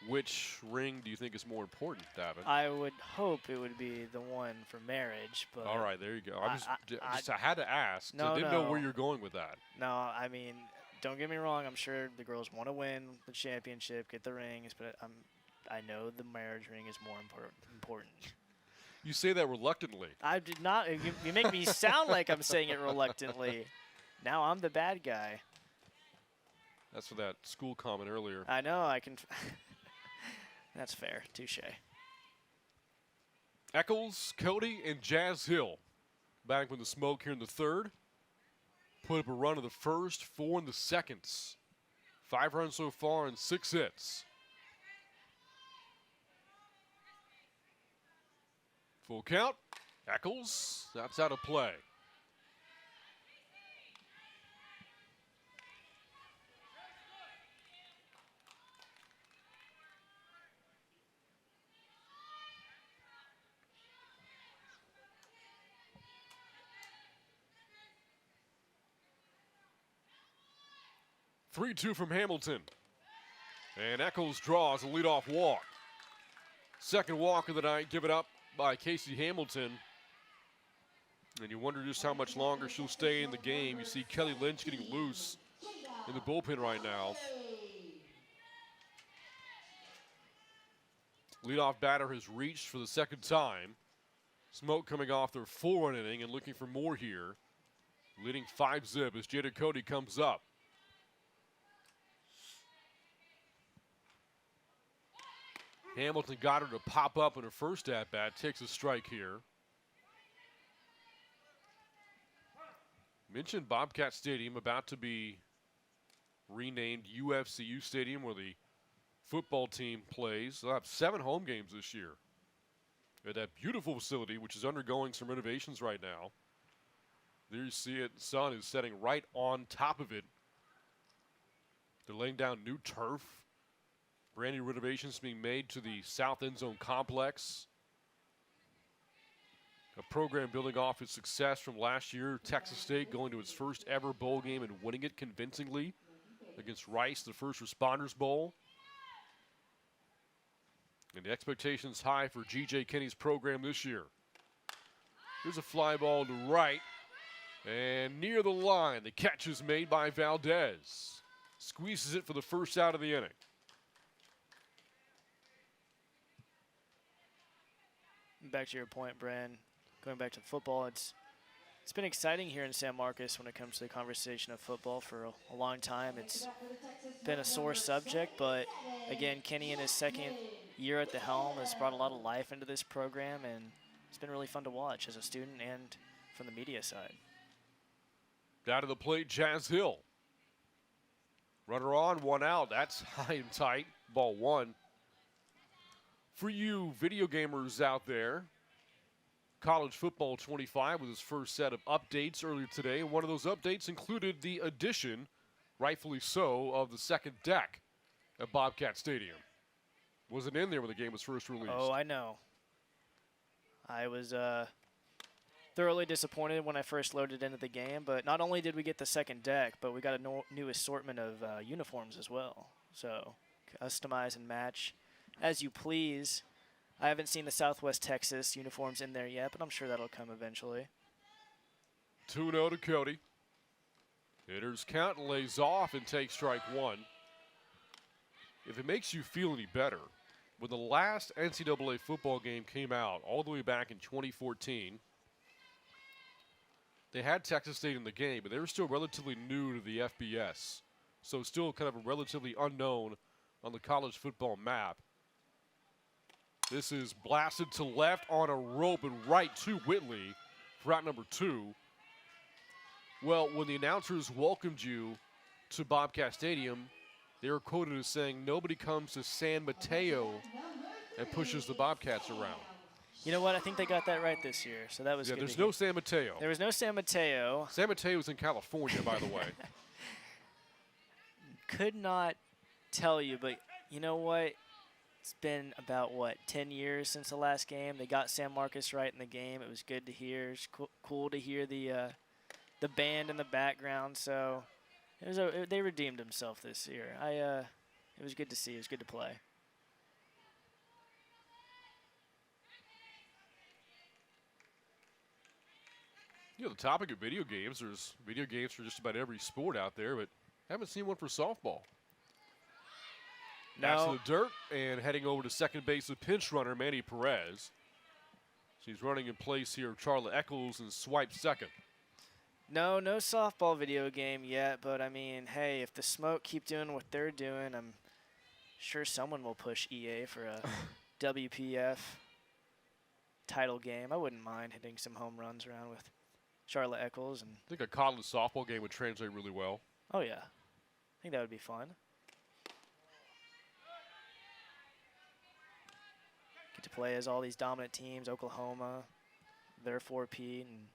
Which ring do you think is more important, Davin? I would hope it would be the one for marriage, but all right, there you go. I had to ask. No, I didn't know where you're going with that. No, I mean, don't get me wrong. I'm sure the girls want to win the championship, get the rings, but I know the marriage ring is more important. You say that reluctantly. I did not. You make me sound like I'm saying it reluctantly. Now I'm the bad guy. That's for that school comment earlier. I know. I can. That's fair. Touche. Eccles, Cody, and Jazz Hill back with the Smoke here in the third. Put up a run in the first, 4 in the seconds. 5 runs so far and 6 hits. Full count. Eccles, that's out of play. Three-two from Hamilton. And Eccles draws a leadoff walk. Second walk of the night given up by Casey Hamilton. And you wonder just how much longer she'll stay in the game. You see Kelly Lynch getting loose in the bullpen right now. Leadoff batter has reached for the second time. Smoke coming off their 4-run inning and looking for more here. Leading 5-zip as Jada Cody comes up. Hamilton got her to pop up in her first at-bat, takes a strike here. Mentioned Bobcat Stadium about to be renamed UFCU Stadium where the football team plays. They'll have 7 home games this year at that beautiful facility, which is undergoing some renovations right now. There you see it. The sun is setting right on top of it. They're laying down new turf. Brand new renovations being made to the south end zone complex. A program building off its success from last year. Texas State going to its first ever bowl game and winning it convincingly against Rice, the First Responders Bowl. And the expectations high for G.J. Kinney's program this year. Here's a fly ball to right. And near the line, the catch is made by Valdez. Squeezes it for the first out of the inning. Back to your point, Bran, going back to football, it's been exciting here in San Marcos when it comes to the conversation of football for a long time. It's been a sore subject, but again, Kenny in his second year at the helm has brought a lot of life into this program, and it's been really fun to watch as a student and from the media side. Down to the plate, Jazz Hill. Runner on, 1 out. That's high and tight. Ball 1. For you video gamers out there, College Football 25 with his first set of updates earlier today. One of those updates included the addition, rightfully so, of the second deck at Bobcat Stadium. Wasn't in there when the game was first released. Oh, I know. I was thoroughly disappointed when I first loaded into the game, but not only did we get the second deck, but we got a new assortment of uniforms as well. So customize and match as you please. I haven't seen the Southwest Texas uniforms in there yet, but I'm sure that'll come eventually. 2-0 to Cody. Hitters count and lays off and takes strike 1. If it makes you feel any better, when the last NCAA football game came out all the way back in 2014, they had Texas State in the game, but they were still relatively new to the FBS. So still kind of a relatively unknown on the college football map. This is blasted to left on a rope and right to Whitley. for out number 2. Well, when the announcers welcomed you to Bobcat Stadium, they were quoted as saying, "Nobody comes to San Mateo and pushes the Bobcats around." You know what? I think they got that right this year, so that was good. There's no San Mateo. There was no San Mateo. San Mateo's in California, by the way. Could not tell you, but you know what? It's been about, 10 years since the last game. They got San Marcos right in the game. It was good to hear. It's cool to hear the band in the background. So they redeemed themselves this year. It was good to see. It was good to play. You know, the topic of video games, there's video games for just about every sport out there, but haven't seen one for softball. Now to the dirt and heading over to second base, the pinch runner, Manny Perez. She's running in place here of Charlotte Eccles and swipe second. No softball video game yet, but I mean, hey, if the Smoke keep doing what they're doing, I'm sure someone will push EA for a WPF title game. I wouldn't mind hitting some home runs around with Charlotte Eccles. And I think a college softball game would translate really well. Oh, yeah. I think that would be fun. Get to play as all these dominant teams, Oklahoma, their 4P, and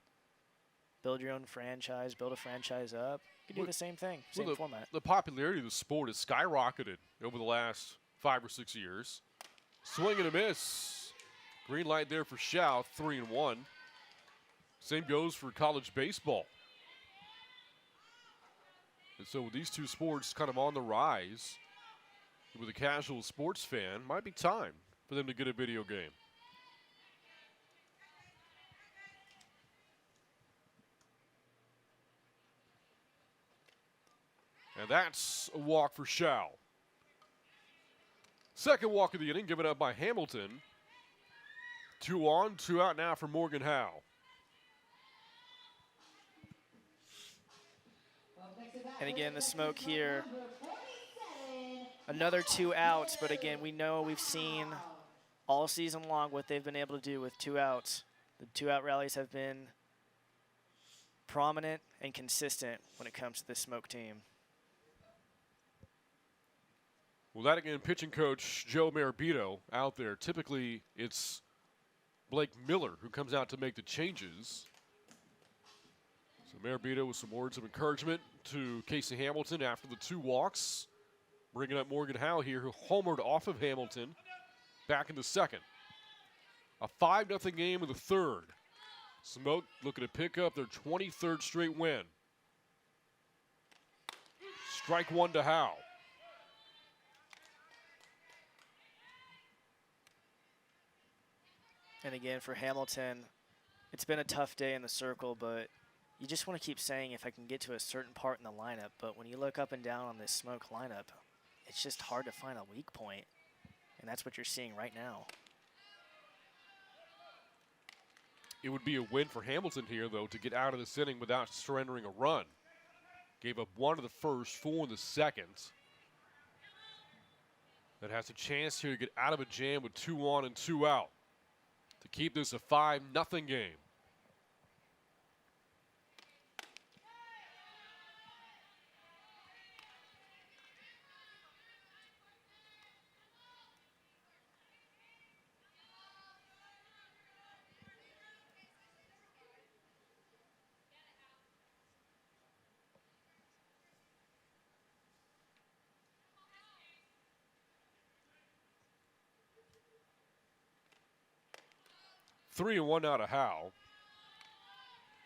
build your own franchise, build a franchise up. You can do the same thing, same format. The popularity of the sport has skyrocketed over the last 5 or 6 years. Swing and a miss. Green light there for Shao, 3-1. Same goes for college baseball. And so with these two sports kind of on the rise, with a casual sports fan, might be time for them to get a video game. And that's a walk for Shao. Second walk of the inning given up by Hamilton. 2 on, 2 out now for Morgan Howe. And again, the Smoke here. Another 2 outs, but again, we've seen all season long what they've been able to do with 2 outs. The 2-out rallies have been prominent and consistent when it comes to the Smoke team. Well, that again, pitching coach Joe Marabito out there. Typically, it's Blake Miller who comes out to make the changes. So Marabito with some words of encouragement to Casey Hamilton after the 2 walks. Bringing up Morgan Howe here, who homered off of Hamilton back in the second. A 5-0 game in the third. Smoke looking to pick up their 23rd straight win. Strike 1 to Howe. And again, for Hamilton, it's been a tough day in the circle, but you just want to keep saying if I can get to a certain part in the lineup. But when you look up and down on this Smoke lineup, it's just hard to find a weak point. And that's what you're seeing right now. It would be a win for Hamilton here, though, to get out of this inning without surrendering a run. Gave up 1 in the first, 4 in the second. That has a chance here to get out of a jam with 2 on and 2 out to keep this a 5-0 game. Three and 1 now to Howe.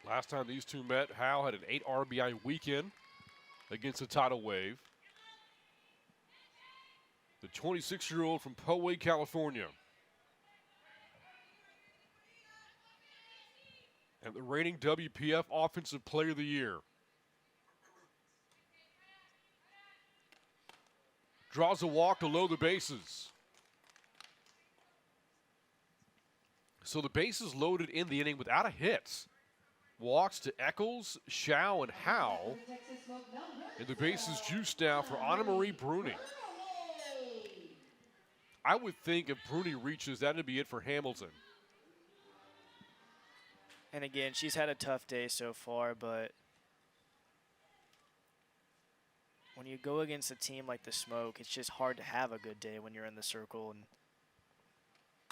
Last time these two met, Howe had an 8 RBI weekend against the Tidal Wave. The 26-year-old from Poway, California. And the reigning WPF Offensive Player of the Year. Draws a walk to load the bases. So the bases loaded in the inning without a hit. Walks to Eccles, Shao, and Howe. And the bases juiced now for Anna Marie Bruni. I would think if Bruni reaches, that would be it for Hamilton. And again, she's had a tough day so far, but when you go against a team like the Smoke, it's just hard to have a good day when you're in the circle, and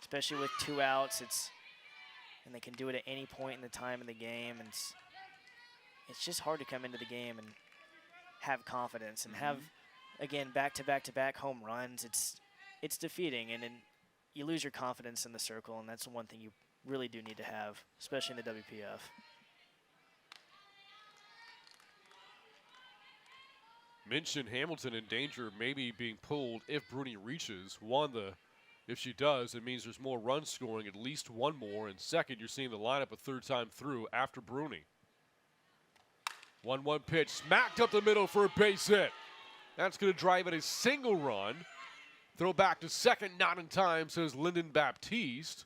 especially with 2 outs, and they can do it at any point in the time in the game, and it's just hard to come into the game and have confidence and have, again, back-to-back-to-back home runs. It's defeating, and then you lose your confidence in the circle, and that's the one thing you really do need to have, especially in the WPF. Mentioned Hamilton in danger of maybe being pulled if Bruni reaches. One, if she does, it means there's more run scoring, at least one more. And second, you're seeing the lineup a third time through after Bruni. 1-1 pitch, smacked up the middle for a base hit. That's going to drive in a single run. Throw back to second, not in time, says Lyndon Baptiste.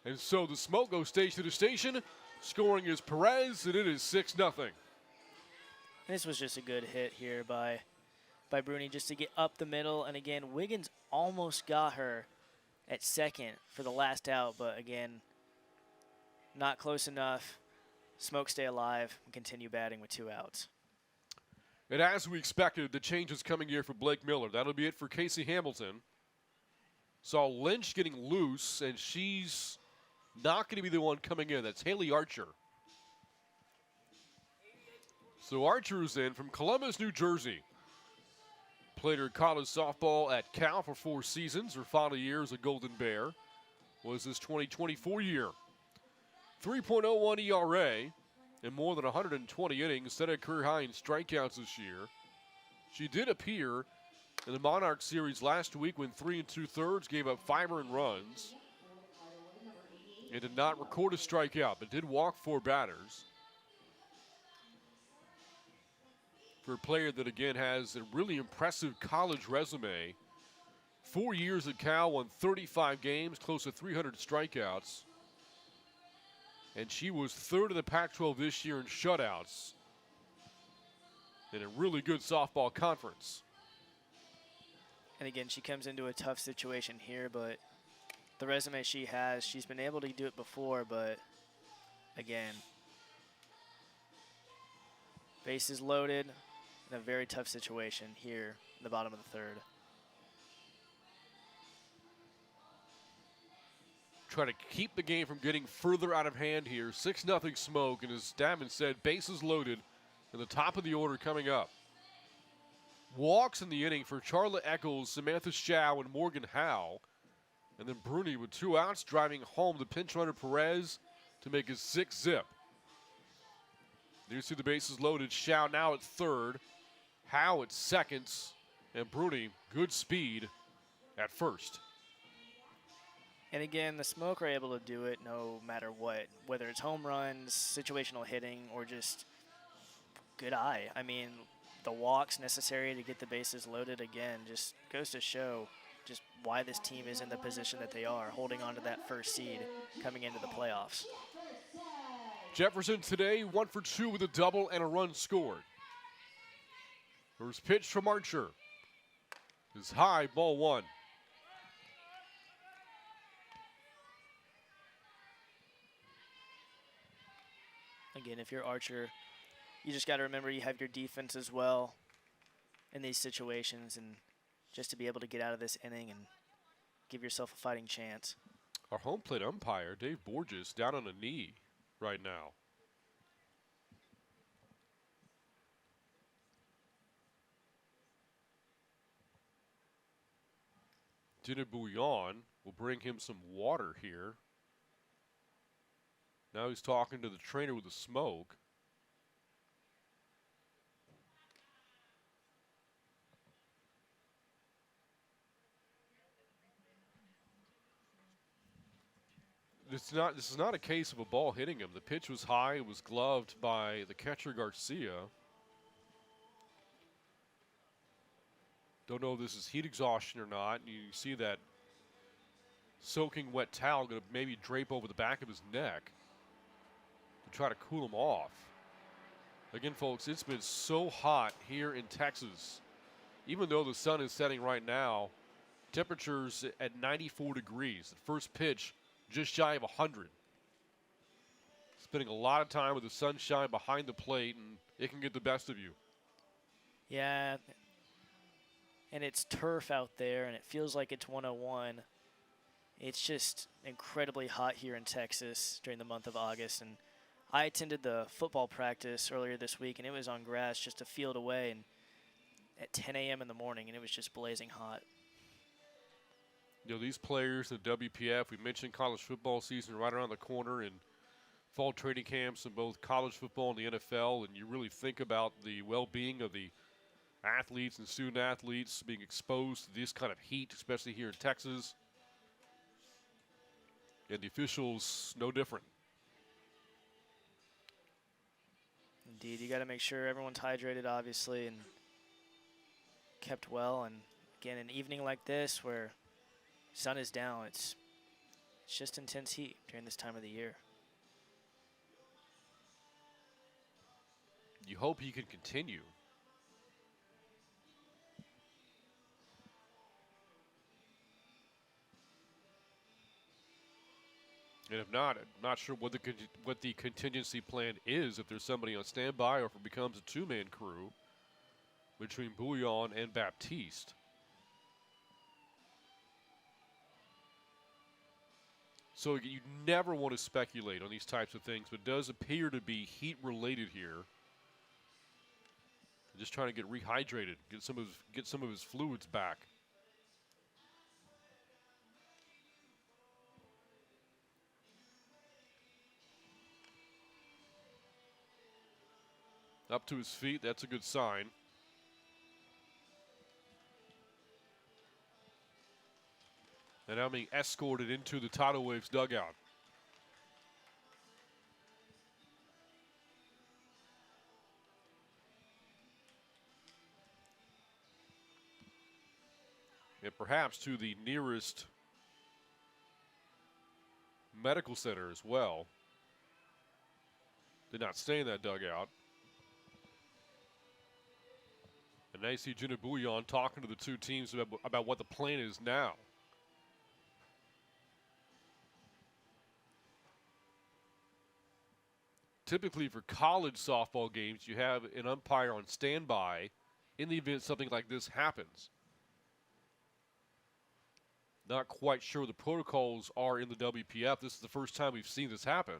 And so the Smoke goes station to station. Scoring is Perez, and it is 6-0. This was just a good hit here by Bruni just to get up the middle. And again, Wiggins almost got her at second for the last out, but again, not close enough. Smoke stay alive and continue batting with 2 outs. And as we expected, the changes coming here for Blake Miller. That'll be it for Casey Hamilton. Saw Lynch getting loose, and she's not going to be the one coming in. That's Haley Archer. So Archer's in from Columbus, New Jersey. Played her college softball at Cal for 4 seasons. Her final year as a Golden Bear was this 2024 year. 3.01 ERA and more than 120 innings, set a career high in strikeouts this year. She did appear in the Monarch Series last week when 3 2/3 gave up 5 earned runs and did not record a strikeout, but did walk 4 batters. For a player that, again, has a really impressive college resume. 4 years at Cal, won 35 games, close to 300 strikeouts. And she was 3rd in the Pac-12 this year in shutouts in a really good softball conference. And again, she comes into a tough situation here, but the resume she has, she's been able to do it before, but again, bases loaded in a very tough situation here in the bottom of the 3rd. Try to keep the game from getting further out of hand here. 6-0 Smoke, and as Damon said, bases loaded in the top of the order coming up. Walks in the inning for Charlotte Eccles, Samantha Shao, and Morgan Howe. And then Bruni with 2 outs, driving home the pinch runner Perez to make it 6-0. You see the bases loaded. Shao now at 3rd, Howe at 2nd, and Bruni, good speed at 1st. And again, the Smoke are able to do it no matter what, whether it's home runs, situational hitting, or just good eye. I mean, the walks necessary to get the bases loaded, again, just goes to show just why this team is in the position that they are, holding on to that 1st seed coming into the playoffs. Jefferson today, 1 for 2 with a double and a run scored. First pitch from Archer is high, ball 1. Again, if you're Archer, you just got to remember you have your defense as well in these situations, and just to be able to get out of this inning and give yourself a fighting chance. Our home plate umpire, Dave Borges, down on a knee right now. Dinner Bouillon will bring him some water here. Now he's talking to the trainer with the Smoke. This is not a case of a ball hitting him. The pitch was high. It was gloved by the catcher Garcia. Don't know if this is heat exhaustion or not. You see that soaking wet towel going to maybe drape over the back of his neck to try to cool him off. Again, folks, it's been so hot here in Texas. Even though the sun is setting right now, temperatures at 94 degrees. The first pitch just shy of 100. spending a lot of time with the sunshine behind the plate, and it can get the best of you. Yeah, and it's turf out there, and it feels like it's 101. It's just incredibly hot here in Texas during the month of August, and I attended the football practice earlier this week, and it was on grass just a field away, and at 10 a.m. in the morning, and it was just blazing hot. You know, these players in the WPF, we mentioned college football season right around the corner, and fall training camps in both college football and the NFL, and you really think about the well-being of the athletes and student athletes being exposed to this kind of heat, especially here in Texas. And the officials, no different. Indeed, you got to make sure everyone's hydrated, obviously, and kept well. And again, an evening like this where sun is down, it's just intense heat during this time of the year. You hope he can continue. And if not, I'm not sure what the contingency plan is, if there's somebody on standby or if it becomes a two-man crew between Bouillon and Baptiste. So you never want to speculate on these types of things, but it does appear to be heat-related here. Just trying to get rehydrated, get some of his fluids back. Up to his feet, that's a good sign. And now being escorted into the Tidal Wave's dugout. And perhaps to the nearest medical center as well. Did not stay in that dugout. And now you see Jenna Bouillon talking to the two teams about what the plan is now. Typically for college softball games, you have an umpire on standby in the event something like this happens. Not quite sure the protocols are in the WPF. This is the first time we've seen this happen.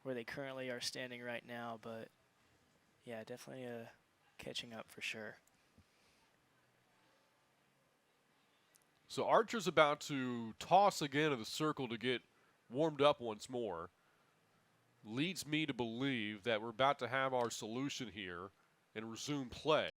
where they currently are standing right now, but yeah, definitely catching up for sure. So Archer's about to toss again in the circle to get warmed up once more. Leads me to believe that we're about to have our solution here and resume play.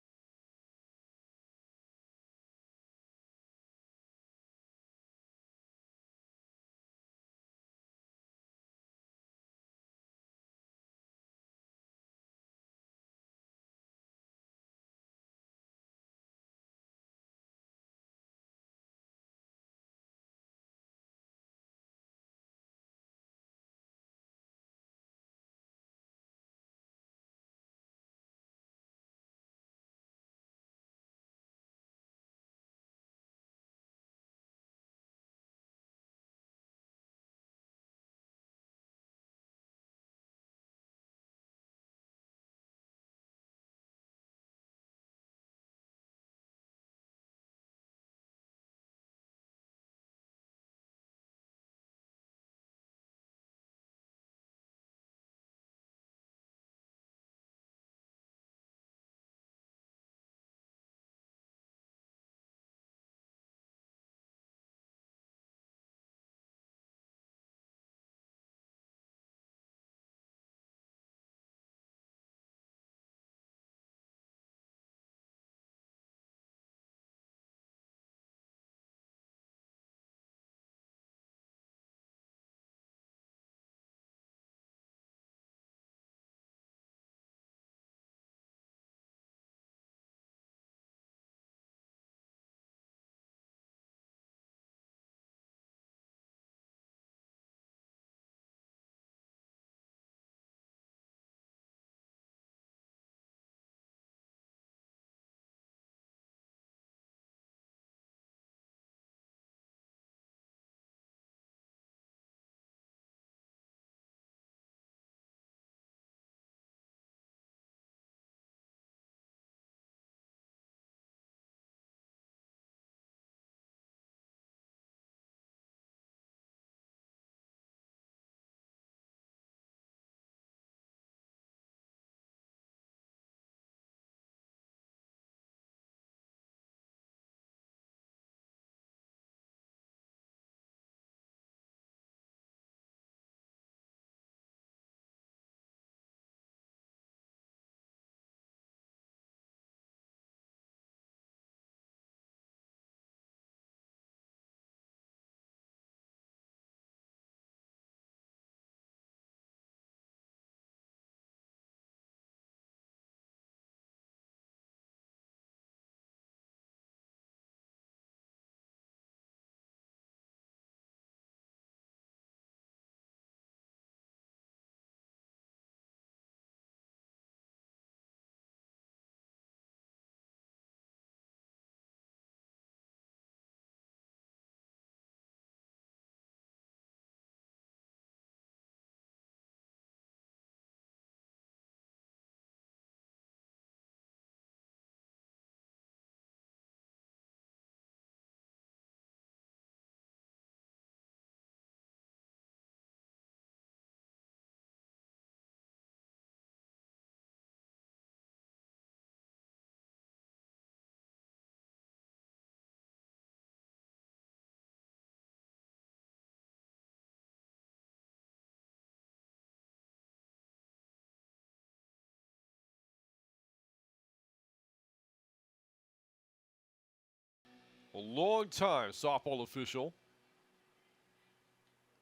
A long-time softball official,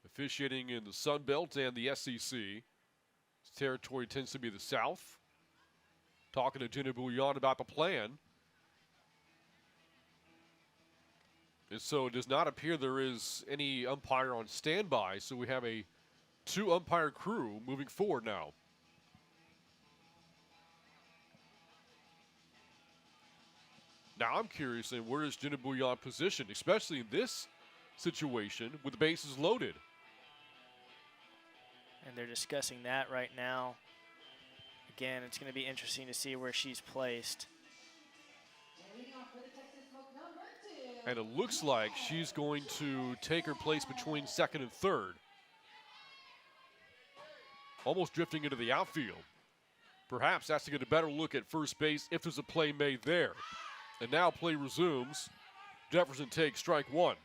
officiating in the Sun Belt and the SEC. His territory tends to be the South. Talking to Jenna Bouillon about the plan. And so it does not appear there is any umpire on standby, so we have a two-umpire crew moving forward now. Now I'm curious, and where is Jenna Bouillon positioned, especially in this situation with the bases loaded? And they're discussing that right now. Again, it's going to be interesting to see where she's placed. And it looks like she's going to take her place between second and third. almost drifting into the outfield. Perhaps has to get a better look at first base if there's a play made there. And now play resumes. Jefferson takes strike one.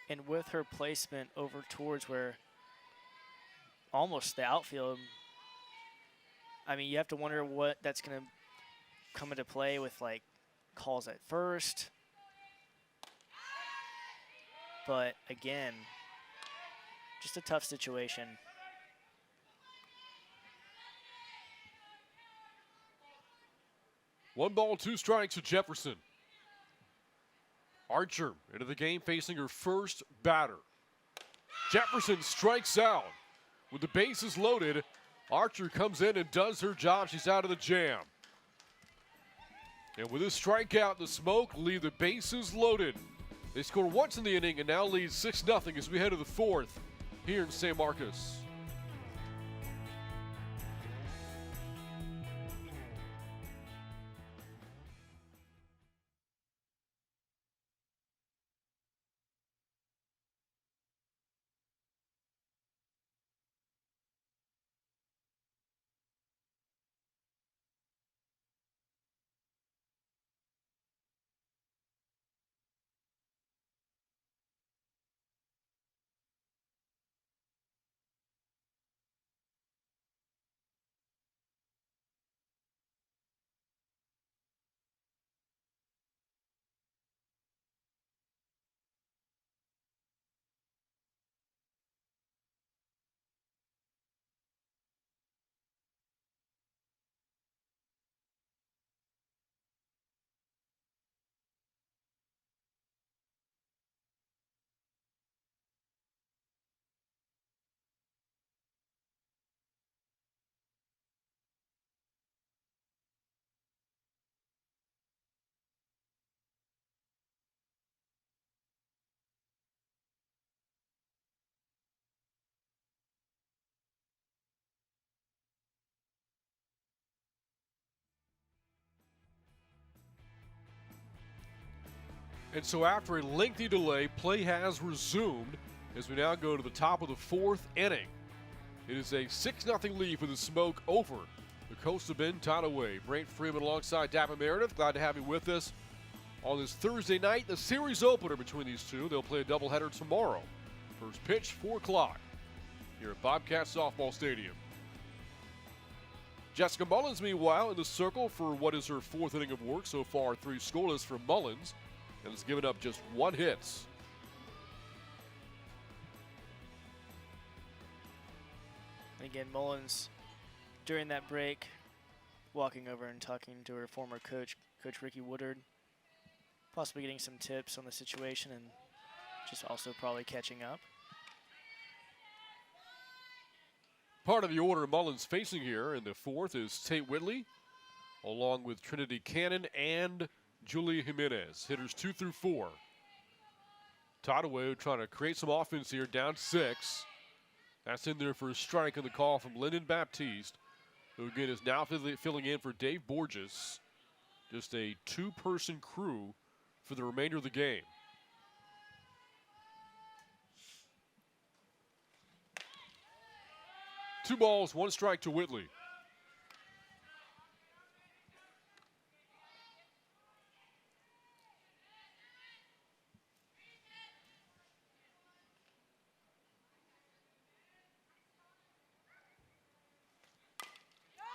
And with her placement over towards where almost the outfield, I mean, you have to wonder what that's going to come into play with, like, calls at first. But again, just a tough situation. One ball, two strikes to Jefferson. Archer into the game facing her first batter. Jefferson strikes out. With the bases loaded, Archer comes in and does her job. She's out of the jam. And with this strikeout, the Smoke leave the bases loaded. They score once in the inning and now lead 6-0 as we head to the fourth here in San Marcos. And so after a lengthy delay, play has resumed as we now go to the top of the fourth inning. It is a 6-0 lead for the Smoke over the Coastal Bend Tidal Wave. Brant Freeman alongside Dapper Meredith. Glad to have you with us on this Thursday night, the series opener between these two. They'll play a doubleheader tomorrow. First pitch, 4 o'clock here at Bobcat Softball Stadium. Jessica Mullins, meanwhile, in the circle for what is her fourth inning of work. So far, 3 scoreless for Mullins, and has given up just 1 hit. And again, Mullins, during that break, walking over and talking to her former coach, Coach Ricky Woodard, possibly getting some tips on the situation and just also probably catching up. Part of the order Mullins facing here in the fourth is Tate Whitley, along with Trinity Cannon and Julia Jimenez. Hitters 2 through 4. Tidal Wave trying to create some offense here, down 6. That's in there for a strike on the call from Lyndon Baptiste, who again is now filling in for Dave Borges. Just a 2-person crew for the remainder of the game. Two balls, 1 strike to Whitley.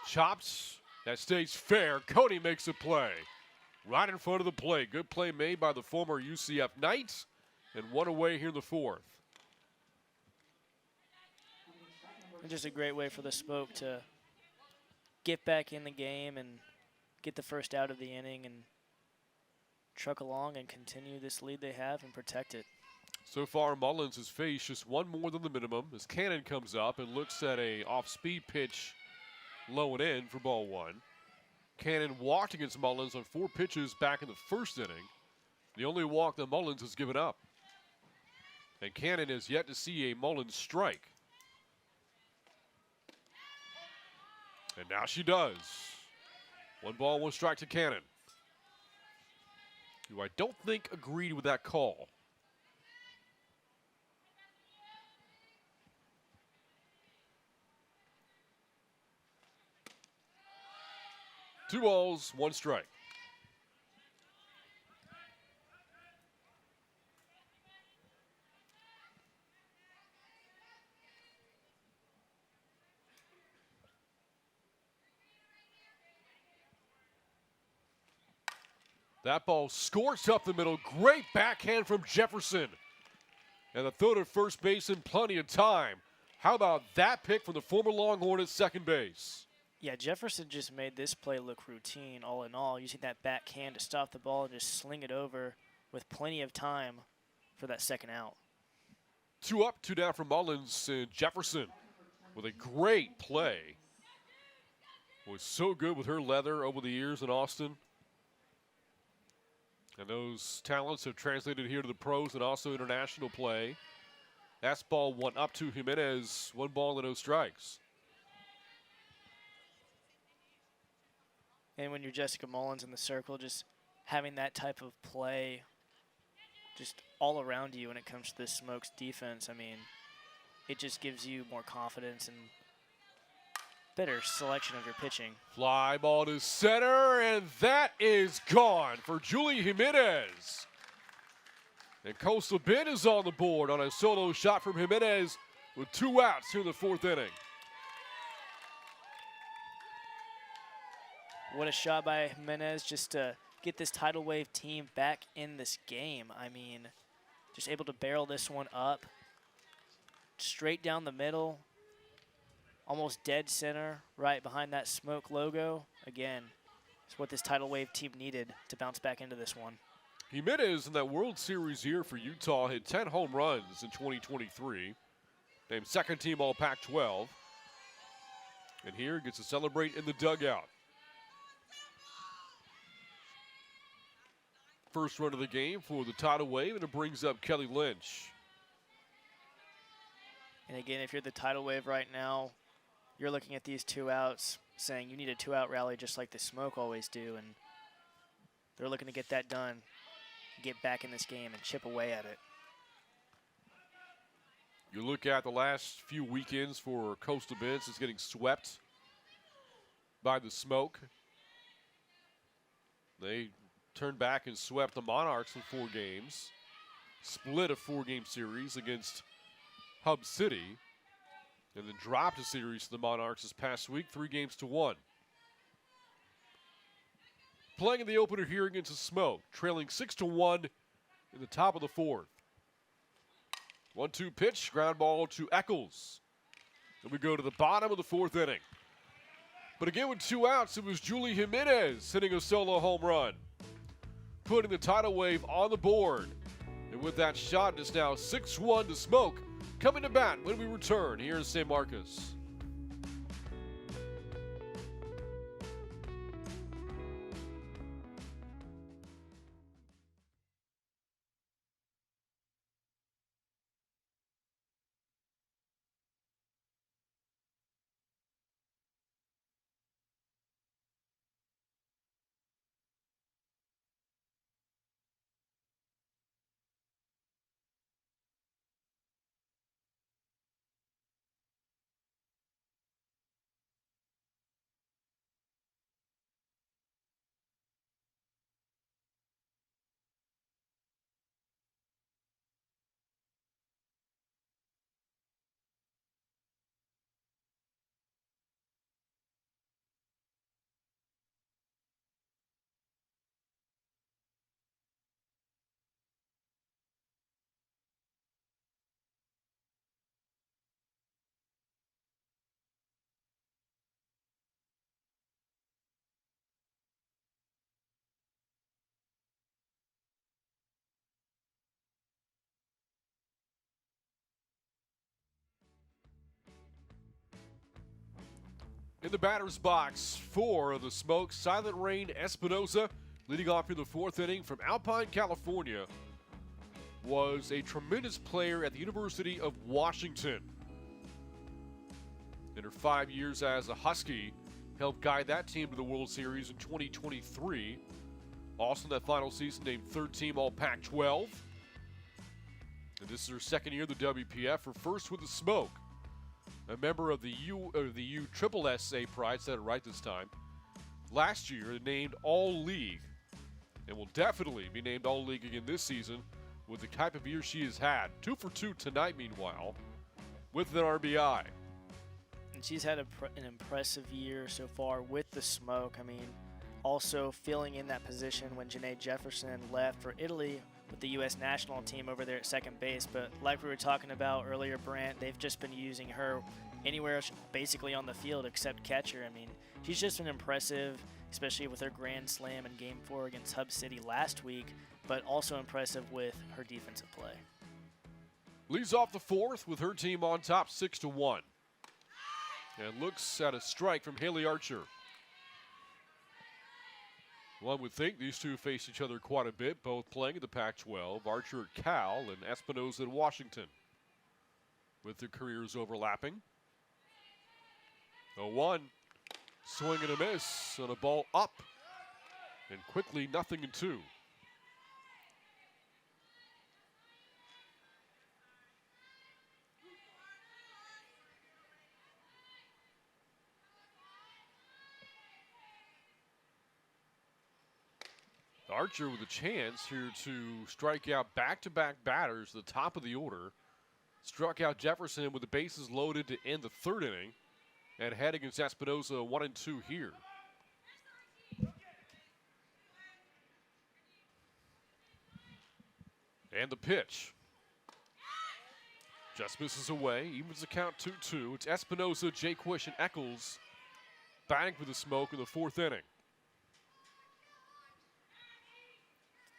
Chops, that stays fair. Cody makes a play right in front of the plate. Good play made by the former UCF Knights, and 1 away here in the fourth. And just a great way for the Smoke to get back in the game and get the first out of the inning and truck along and continue this lead they have and protect it. So far, Mullins has faced just 1 more than the minimum as Cannon comes up and looks at a off-speed pitch low and in for ball 1. Cannon walked against Mullins on 4 pitches back in the first inning. The only walk that Mullins has given up. And Cannon has yet to see a Mullins strike. And now she does. 1 ball, 1 strike to Cannon, who I don't think agreed with that call. 2 balls, 1 strike. That ball scorched up the middle. Great backhand from Jefferson. And the throw to first base in plenty of time. How about that pick from the former Longhorn at second base? Yeah, Jefferson just made this play look routine all in all, using that backhand to stop the ball and just sling it over with plenty of time for that second out. 2 up, 2 down for Mullins, and Jefferson with a great play. Was so good with her leather over the years in Austin. And those talents have translated here to the pros and also international play. That's ball 1 up to Jimenez, 1 ball and no strikes. And when you're Jessica Mullins in the circle, just having that type of play just all around you when it comes to this Smokes defense, I mean, it just gives you more confidence and better selection of your pitching. Fly ball to center, and that is gone for Julie Jimenez. And Coastal Bend is on the board on a solo shot from Jimenez with 2 outs here in the 4th inning. What a shot by Jimenez just to get this Tidal Wave team back in this game. I mean, just able to barrel this one up straight down the middle, almost dead center, right behind that Smoke logo. Again, it's what this Tidal Wave team needed to bounce back into this one. Jimenez in that World Series year for Utah hit 10 home runs in 2023. Named second team All Pac-12. And here gets to celebrate in the dugout. First run of the game for the Tidal Wave, and it brings up Kelly Lynch. And again, if you're the Tidal Wave right now, you're looking at these 2 outs, saying you need a 2-out rally just like the Smoke always do, and they're looking to get that done, get back in this game and chip away at it. You look at the last few weekends for Coastal Bend, it's getting swept by the Smoke. They turned back and swept the Monarchs in 4 games. Split a 4-game series against Hub City. And then dropped a series to the Monarchs this past week, 3-1. Playing in the opener here against the Smoke, trailing 6-1 in the top of the 4th. 1-2 pitch, ground ball to Eccles. And we go to the bottom of the 4th inning. But again, with 2 outs, it was Julie Jimenez hitting a solo home run, putting the Tidal Wave on the board. And with that shot, it's now 6-1 to Smoke. Coming to bat when we return here in San Marcos. In the batter's box, 4 of the Smoke, Silent Rain Espinosa, leading off in the 4th inning from Alpine, California, was a tremendous player at the University of Washington. In her 5 years as a Husky, helped guide that team to the World Series in 2023. Also in that final season, named 3rd team All Pac-12. And this is her 2nd year in the WPF, her first with the Smoke. A member of the USSSA Pride, said it right this time. last year named All-League and will definitely be named All-League again this season with the type of year she has had. 2 for 2 tonight, meanwhile, with an RBI. And she's had an impressive year so far with the Smoke. I mean, also filling in that position when Janae Jefferson left for Italy with the U.S. national team over there at second base. But like we were talking about earlier, Brant, they've just been using her anywhere basically on the field except catcher. I mean, she's just been impressive, especially with her grand slam in Game 4 against Hub City last week, but also impressive with her defensive play. Leads off the fourth with her team on top 6-1. And looks at a strike from Haley Archer. One would think these two face each other quite a bit, both playing in the Pac-12. Archer at Cal and Espinoza at Washington, with their careers overlapping. 0-1, swing and a miss on a ball up, and quickly 0-2. Archer with a chance here to strike out back-to-back batters at the top of the order. Struck out Jefferson with the bases loaded to end the third inning, and head against Espinoza 1-2 here. And the pitch. Just misses away, evens the count 2-2. It's Espinoza, Jaquish, and Eccles batting for the Smoke in the fourth inning.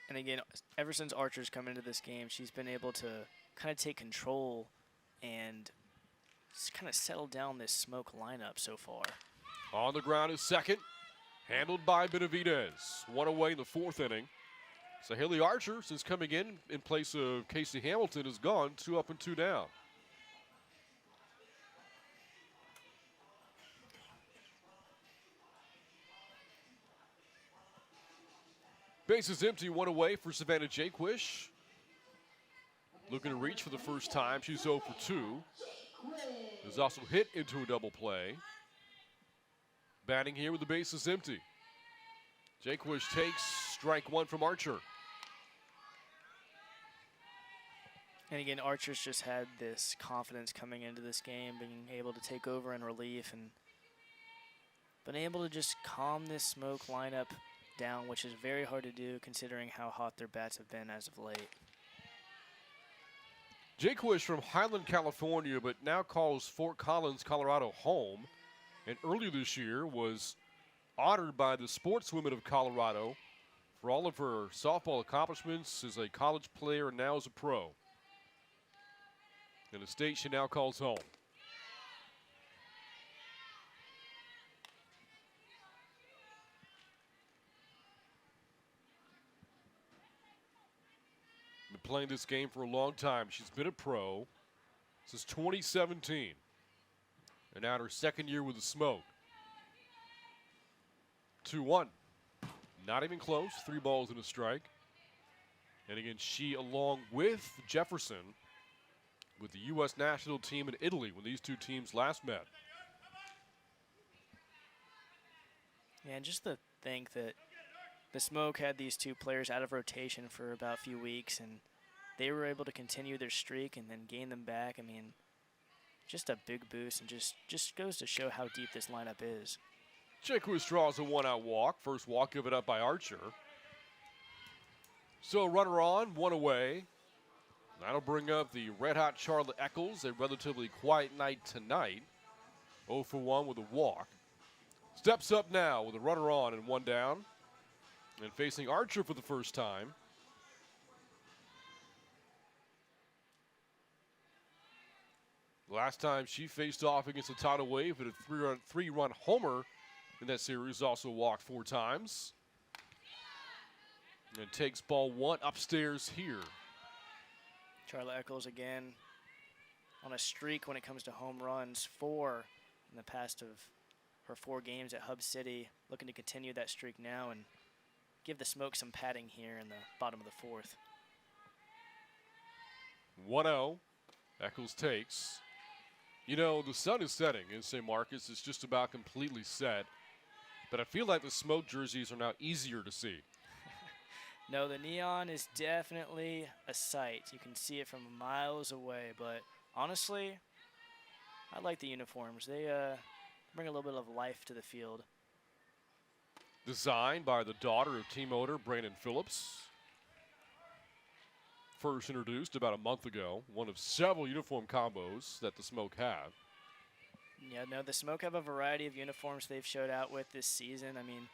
And again, ever since Archer's come into this game, she's been able to kind of take control and kind of settle down this Smoke lineup so far. On the ground is second, handled by Benavidez. One away in the fourth inning. So Haley Archer, since coming in place of Casey Hamilton, is gone, 2 up and 2 down. Base is empty, 1 away for Savannah Jaquish. Looking to reach for the first time. She's 0 for 2. Is also hit into a double play. Batting here with the bases empty. Jaquish takes strike 1 from Archer. And again, Archer's just had this confidence coming into this game, being able to take over in relief and been able to just calm this Smoke lineup down, which is very hard to do considering how hot their bats have been as of late. Jaquish from Highland, California, but now calls Fort Collins, Colorado home. And earlier this year was honored by the Sportswomen of Colorado for all of her softball accomplishments as a college player and now as a pro. In a state she now calls home. Been playing this game for a long time. She's been a pro since 2017. And now in her second year with the Smoke. 2-1. Not even close. 3 balls and a strike. And again, she, along with Jefferson, with the U.S. national team in Italy when these two teams last met. Yeah, and just to think that the Smoke had these two players out of rotation for about a few weeks, and they were able to continue their streak and then gain them back. I mean, just a big boost, and just goes to show how deep this lineup is. Jaquish draws a 1-out walk. First walk given up by Archer. So runner on, 1 away. That'll bring up the red-hot Charlotte Eccles, a relatively quiet night tonight. 0 for 1 with a walk. Steps up now with a runner on and 1 down. And facing Archer for the first time. Last time she faced off against the Tidal Wave at a three-run homer in that series, also walked 4 times. And takes ball 1 upstairs here. Charlotte Eccles again on a streak when it comes to home runs, 4 in the past of her 4 games at Hub City. Looking to continue that streak now and give the Smoke some padding here in the bottom of the 4th. 1-0. Eccles takes. You know, the sun is setting in St. Marcus. It's just about completely set. But I feel like the Smoke jerseys are now easier to see. No, the neon is definitely a sight. You can see it from miles away, but honestly, I like the uniforms. They bring a little bit of life to the field. Designed by the daughter of team owner Brandon Phillips. First introduced about a month ago. One of several uniform combos that the Smoke have. Yeah, no, the Smoke have a variety of uniforms they've showed out with this season. I mean,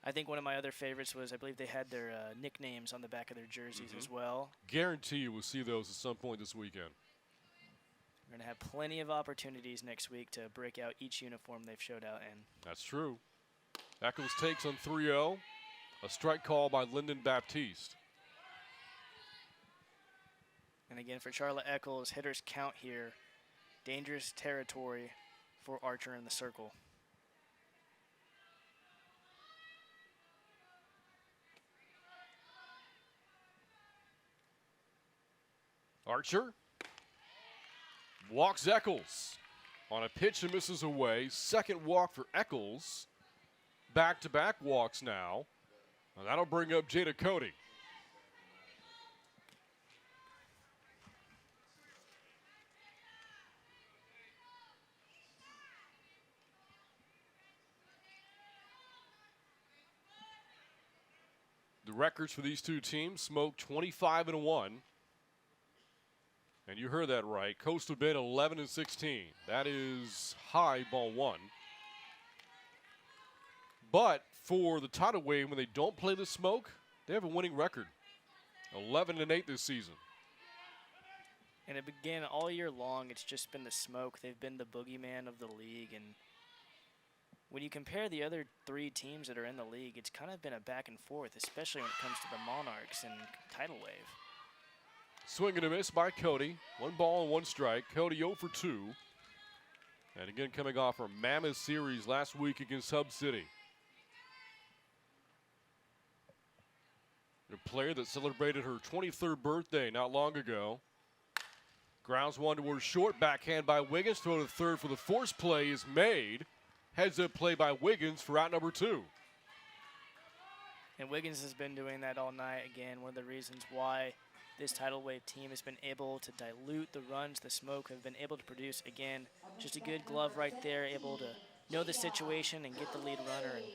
I think one of my other favorites was, I believe they had their nicknames on the back of their jerseys as well. Guarantee you will see those at some point this weekend. We're going to have plenty of opportunities next week to break out each uniform they've showed out in. That's true. Eccles takes on 3-0. A strike call by Lyndon Baptiste. And again, for Charlotte Eccles, hitters count here. Dangerous territory for Archer in the circle. Archer walks Eccles on a pitch and misses away. Second walk for Eccles. Back-to-back walks now. And that'll bring up Jada Cody. The records for these two teams: Smoke 25-1. And you heard that right. Coastal Bend 11-16. That is high ball one. But for the Tidal Wave, when they don't play the Smoke, they have a winning record. 11-8 this season. And it began all year long. It's just been the Smoke. They've been the boogeyman of the league. And when you compare the other three teams that are in the league, it's kind of been a back and forth, especially when it comes to the Monarchs and Tidal Wave. Swing and a miss by Cody. 1 ball and 1 strike. Cody 0 for 2. And again, coming off our mammoth series last week against Hub City. A player that celebrated her 23rd birthday not long ago. Grounds one towards short. Backhand by Wiggins. Throw to third for the force play is made. Heads up play by Wiggins for out number 2. And Wiggins has been doing that all night. Again, one of the reasons why this Tidal Wave team has been able to dilute the runs the Smoke have been able to produce. Again, just a good glove right there, able to know the situation and get the lead runner. And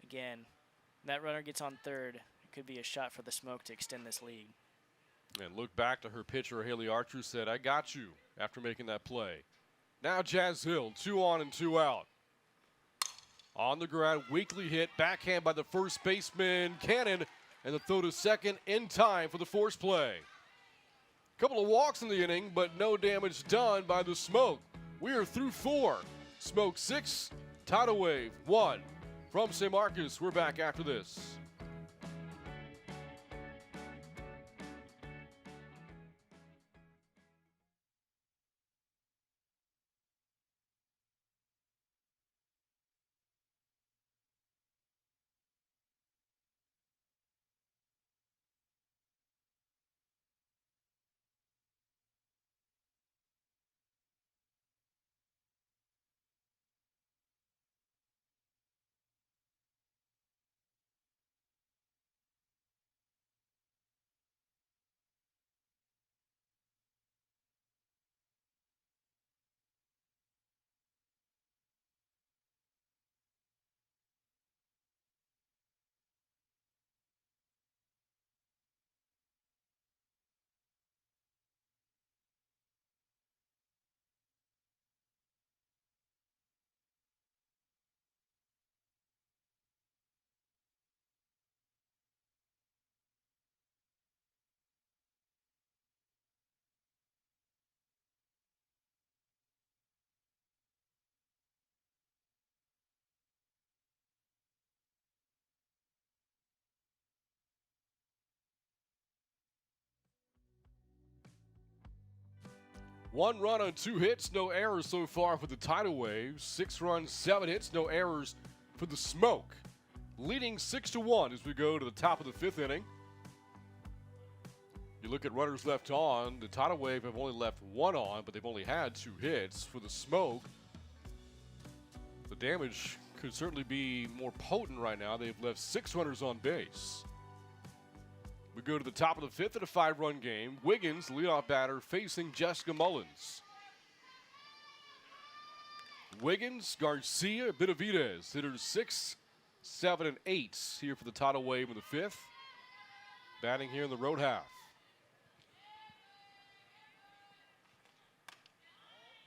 again, that runner gets on third. It could be a shot for the Smoke to extend this lead. And look back to her pitcher, Haley Archer, said, "I got you," after making that play. Now Jazz Hill, 2 on and 2 out. On the ground, weakly hit, backhand by the first baseman, Cannon, and the throw to second in time for the force play. Couple of walks in the inning, but no damage done by the Smoke. We are through 4. Smoke 6, Tidal Wave 1. From St. Marcus, we're back after this. One run on 2 hits, no errors so far for the Tidal Wave. 6 runs, 7 hits, no errors for the Smoke. Leading 6-1 as we go to the top of the 5th inning. You look at runners left on, the Tidal Wave have only left 1 on, but they've only had 2 hits. For the Smoke, the damage could certainly be more potent right now. They've left 6 runners on base. We go to the top of the 5th in a 5-run game. Wiggins, leadoff batter, facing Jessica Mullins. Wiggins, Garcia, Benavidez, hitters 6, 7, and 8 here for the Tidal Wave in the 5th. Batting here in the road half.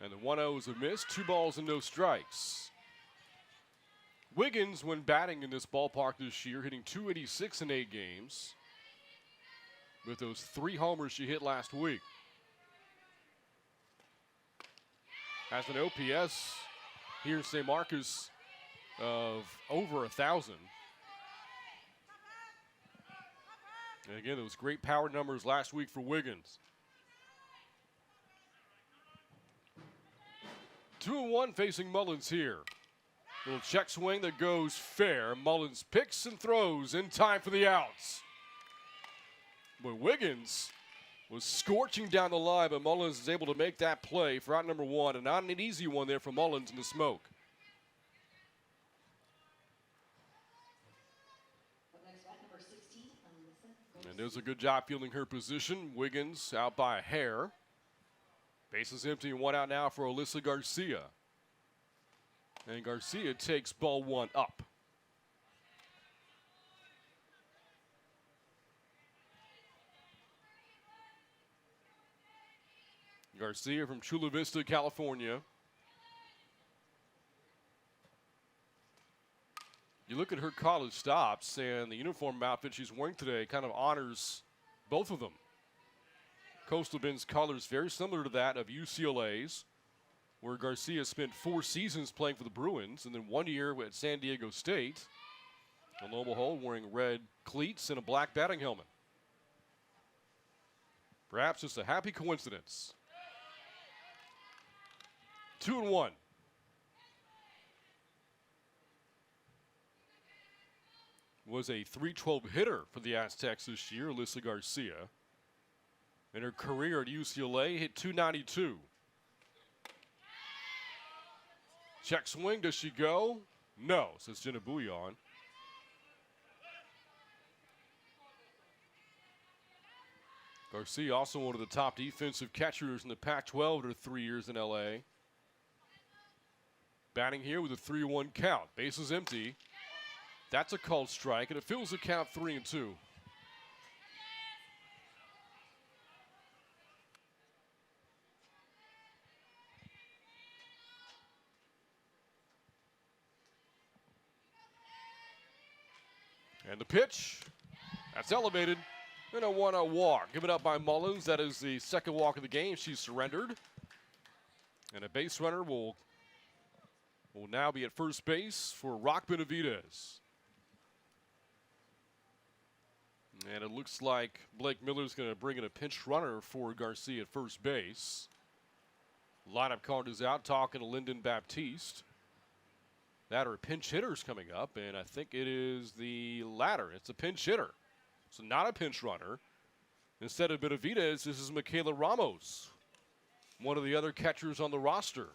And the 1-0 is a miss, 2 balls and no strikes. Wiggins, when batting in this ballpark this year, hitting .286 in 8 games. With those 3 homers she hit last week. Has an OPS here in St. Marcus of over 1,000. And again, those great power numbers last week for Wiggins. 2-1 facing Mullins here. Little check swing that goes fair. Mullins picks and throws in time for the outs. But Wiggins was scorching down the line, but Mullins is able to make that play for out number 1, and not an easy one there for Mullins in the smoke. And does a good job fielding her position. Wiggins out by a hair. Bases empty and 1 out now for Alyssa Garcia. And Garcia takes ball 1 up. Garcia from Chula Vista, California. You look at her college stops, and the uniform outfit she's wearing today kind of honors both of them. Coastal Bend's colors very similar to that of UCLA's, where Garcia spent 4 seasons playing for the Bruins, and then 1 year at San Diego State. And lo and behold, wearing red cleats and a black batting helmet. Perhaps just a happy coincidence. 2-1. Was a .312 hitter for the Aztecs this year, Alyssa Garcia. In her career at UCLA, hit .292. Check swing, does she go? No, says Jenna Bouillon. Garcia also one of the top defensive catchers in the Pac-12 after 3 years in LA. Batting here with a 3-1 count. Bases empty. That's a called strike, and it fills the count 3-2. And the pitch, that's elevated. And a 1-0 walk. Given up by Mullins. That is the second walk of the game. She's surrendered. And a base runner will now be at first base for Rock Benavidez. And it looks like Blake Miller's going to bring in a pinch runner for Garcia at first base. Lineup card is out, talking to Lyndon Baptiste. That are pinch hitters coming up, and I think it is the latter. It's a pinch hitter. So not a pinch runner. Instead of Benavidez, this is Michaela Ramos, one of the other catchers on the roster.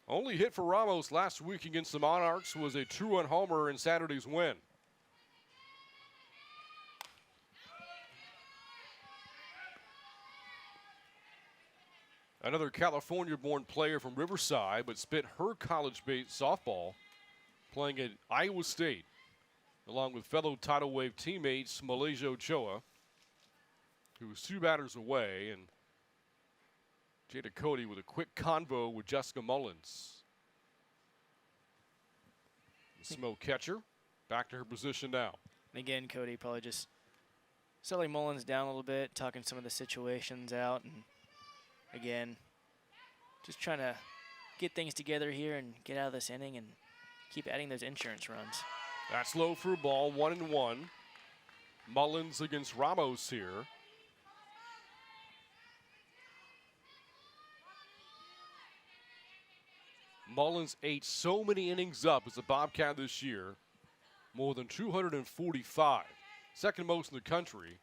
Only hit for Ramos last week against the Monarchs was a 2-run homer in Saturday's win. Another California-born player from Riverside, but spent her college-based softball playing at Iowa State, along with fellow Tidal Wave teammates Malaysia Ochoa, who was 2 batters away, and Jada Cody with a quick convo with Jessica Mullins. The smoke catcher, back to her position now. Again, Cody probably just settling Mullins down a little bit, talking some of the situations out, and again, just trying to get things together here and get out of this inning and keep adding those insurance runs. That's low for a ball, 1-1. Mullins against Ramos here. Mullins ate so many innings up as a Bobcat this year, more than 245, second most in the country.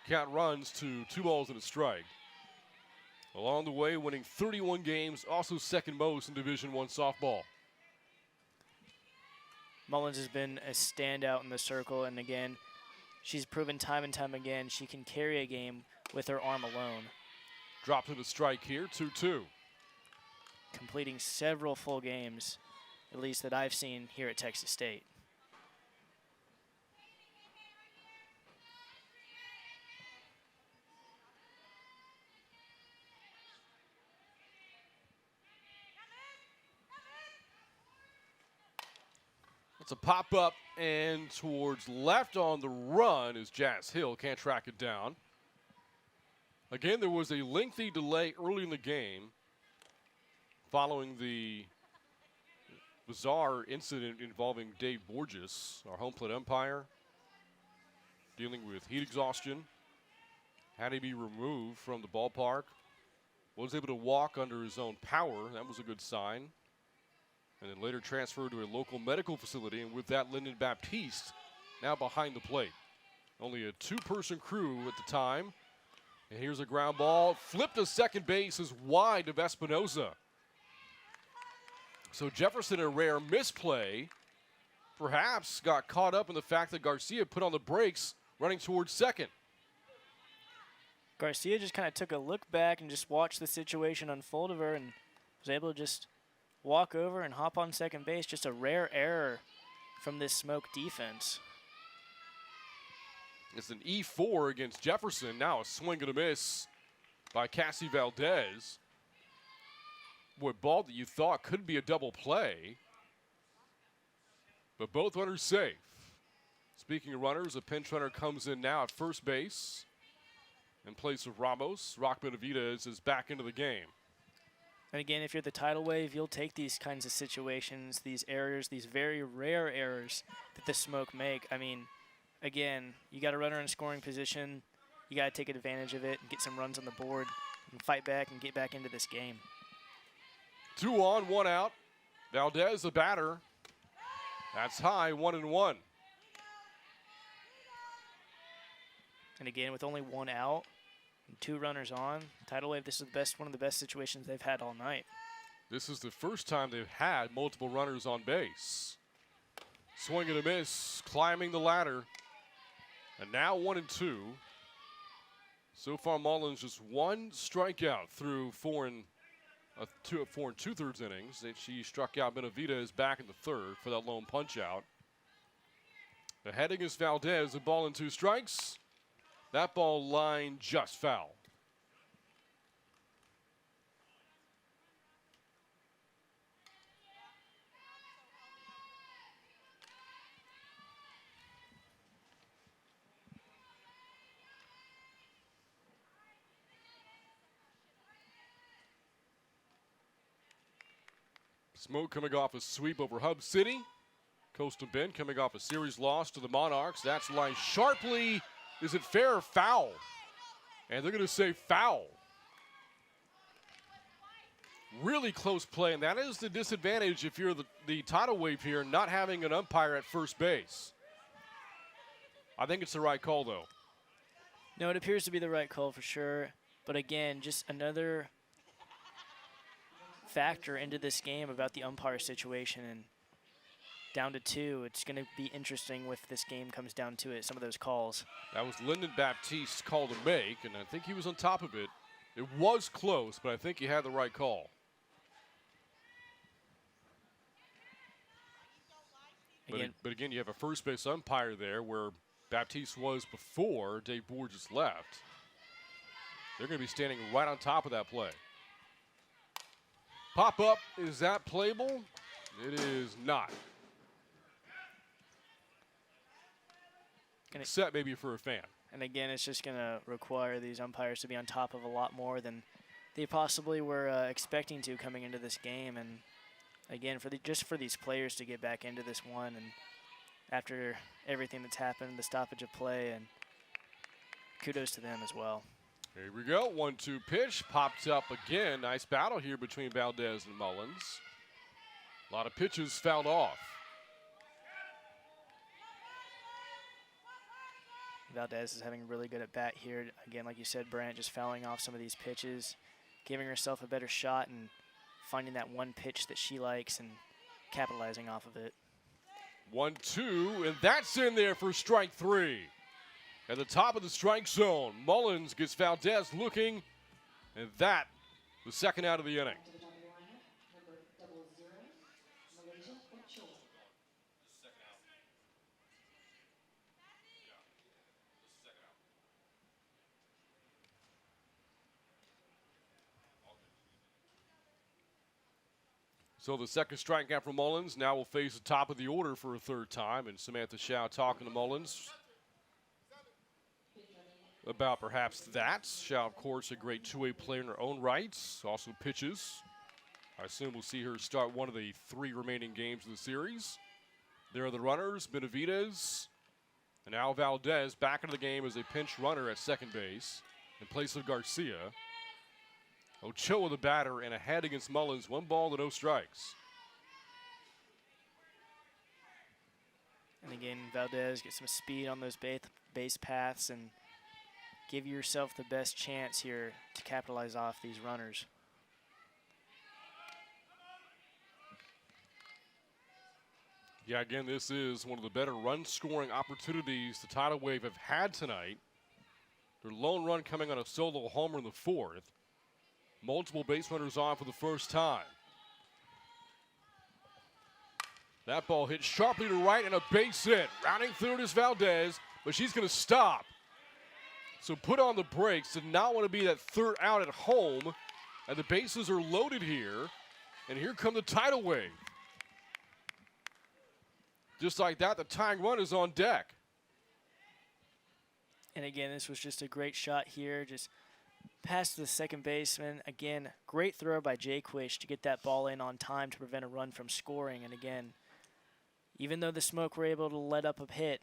count runs to 2 balls and a strike. Along the way, winning 31 games, also second most in Division I softball. Mullins has been a standout in the circle, and again, she's proven time and time again she can carry a game with her arm alone. Dropped to the strike here, 2-2. Completing several full games, at least that I've seen here at Texas State. It's a pop-up and towards left on the run is Jazz Hill. Can't track it down. Again, there was a lengthy delay early in the game following the bizarre incident involving Dave Borges, our home plate umpire, dealing with heat exhaustion. Had to be removed from the ballpark. Was able to walk under his own power. That was a good sign. And then later transferred to a local medical facility, and with that, Lyndon Baptiste now behind the plate. Only a 2-person crew at the time. And here's a ground ball. Flipped to second base is wide of Espinoza. So Jefferson, a rare misplay, perhaps got caught up in the fact that Garcia put on the brakes running towards second. Garcia just kind of took a look back and just watched the situation unfold of her and was able to just walk over and hop on second base. Just a rare error from this Smoke defense. It's an E4 against Jefferson. Now a swing and a miss by Cassie Valdez. Boy, ball that you thought could be a double play. But both runners safe. Speaking of runners, a pinch runner comes in now at first base in place of Ramos. Rock Benavidez is back into the game. And again, if you're the Tidal Wave, you'll take these kinds of situations, these errors, these very rare errors that the Smoke make. I mean, again, you got a runner in scoring position. You got to take advantage of it and get some runs on the board and fight back and get back into this game. 2 on, 1 out. Valdez, the batter. That's high, 1-1. And again, with only 1 out and 2 runners on, Tidal Wave, this is one of the best situations they've had all night. This is the first time they've had multiple runners on base. Swing and a miss, climbing the ladder. And now 1-2. So far, Mullins just 1 strikeout through 4 2/3 innings. She struck out Benavidez back in the 3rd for that lone punch out. The heading is Valdez, a ball and 2 strikes. That ball line just foul. Smoke coming off a sweep over Hub City. Coastal Bend coming off a series loss to the Monarchs. That's lined sharply. Is it fair or foul? And they're going to say foul. Really close play, and that is the disadvantage if you're the Tidal Wave here, not having an umpire at first base. I think it's the right call, though. No, it appears to be the right call for sure. But again, just another factor into this game about the umpire situation, and down to 2. It's going to be interesting if this game comes down to it, some of those calls. That was Lyndon Baptiste's call to make, and I think he was on top of it. It was close, but I think he had the right call. But again, you have a first base umpire there where Baptiste was before Dave Borges left. They're going to be standing right on top of that play. Pop up, is that playable? It is not. Set maybe for a fan. And again, it's just going to require these umpires to be on top of a lot more than they possibly were expecting to coming into this game. And again, just for these players to get back into this one, and after everything that's happened, the stoppage of play, and kudos to them as well. Here we go, 1-2 pitch, popped up again. Nice battle here between Valdez and Mullins. A lot of pitches fouled off. Valdez is having a really good at bat here. Again, like you said, Brant, just fouling off some of these pitches, giving herself a better shot and finding that one pitch that she likes and capitalizing off of it. 1-2, and that's in there for strike 3. At the top of the strike zone, Mullins gets Valdez looking, and that, the second out of the inning. So the second strikeout for Mullins. Now will face the top of the order for a third time, and Samantha Shaw talking to Mullins about perhaps that. Shaw, of course, a great two-way player in her own rights, also pitches. I assume we'll see her start one of the 3 remaining games of the series. There are the runners, Benavidez, and now Valdez back into the game as a pinch runner at second base in place of Garcia. Ochoa, the batter, and ahead against Mullins, 1 ball to no strikes. And again, Valdez, get some speed on those base paths and give yourself the best chance here to capitalize off these runners. Yeah, again, this is one of the better run-scoring opportunities the Tidal Wave have had tonight. Their lone run coming on a solo homer in the 4th. Multiple base runners on for the first time. That ball hit sharply to right and a base hit. Rounding third is Valdez, but she's going to stop. So put on the brakes. Did not want to be that third out at home. And the bases are loaded here. And here come the Tidal Wave. Just like that, the tying run is on deck. And again, this was just a great shot here. Just past the second baseman. Again, great throw by Jaquish to get that ball in on time to prevent a run from scoring. And again, even though the Smoke were able to let up a hit,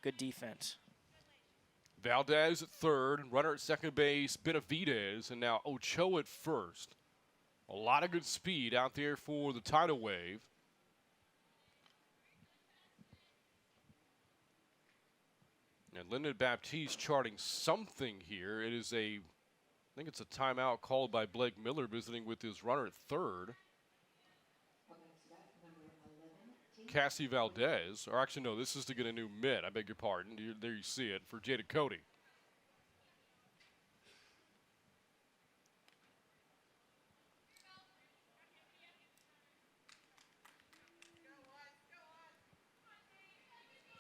good defense. Valdez at third, runner at second base, Benavidez, and now Ochoa at first. A lot of good speed out there for the Tidal Wave. And Lyndon Baptiste charting something here. It is I think it's a timeout called by Blake Miller visiting with his runner at third. Cassie Valdez, or actually no, this is to get a new mitt. I beg your pardon. There you see it for Jada Cody.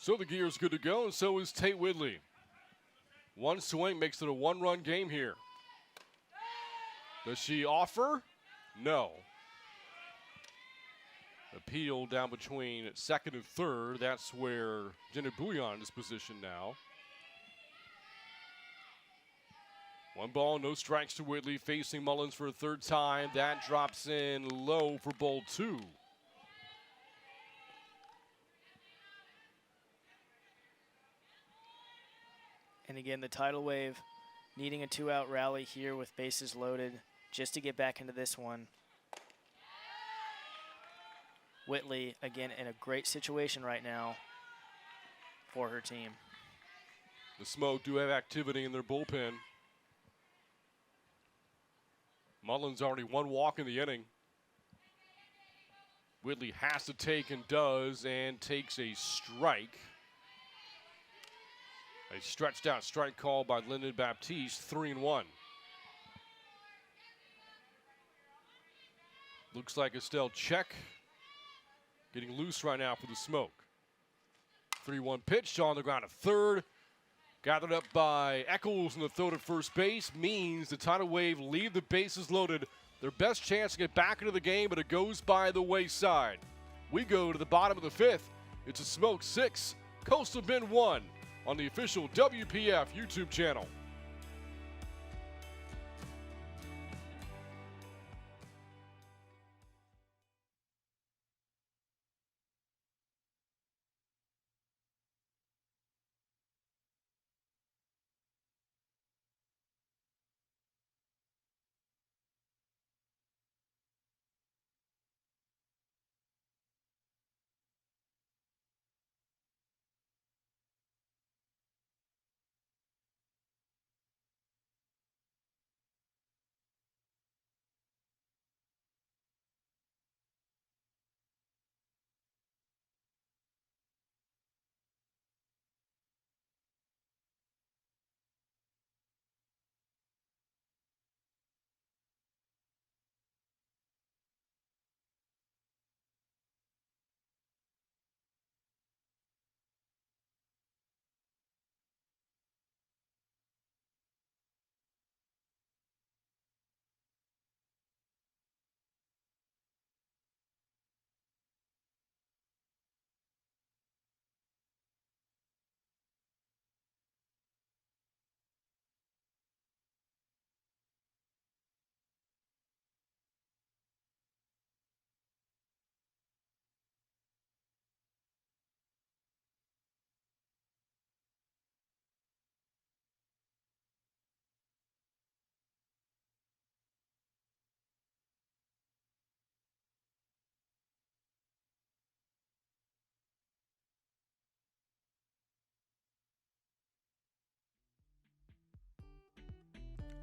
So the gear's good to go, and so is Tate Whitley. One swing makes it a 1-run game here. Does she offer? No. Appeal down between second and third. That's where Jenna Bouillon is positioned now. 1 ball, no strikes to Whitley, facing Mullins for a third time. That drops in low for ball 2. And again, the Tidal Wave needing a 2-out rally here with bases loaded just to get back into this one. Whitley, again, in a great situation right now for her team. The Smoke do have activity in their bullpen. Mullins already 1 walk in the inning. Whitley has to take and does, and takes a strike. A stretched out strike call by Lyndon Baptiste, 3-1. Looks like Estelle Check getting loose right now for the Smoke. 3-1 pitch on the ground at third. Gathered up by Eccles in the throw at first base means the Tidal Wave leave the bases loaded. Their best chance to get back into the game, but it goes by the wayside. We go to the bottom of the 5th. It's a Smoke 6, Coastal Bend 1 on the official WPF YouTube channel.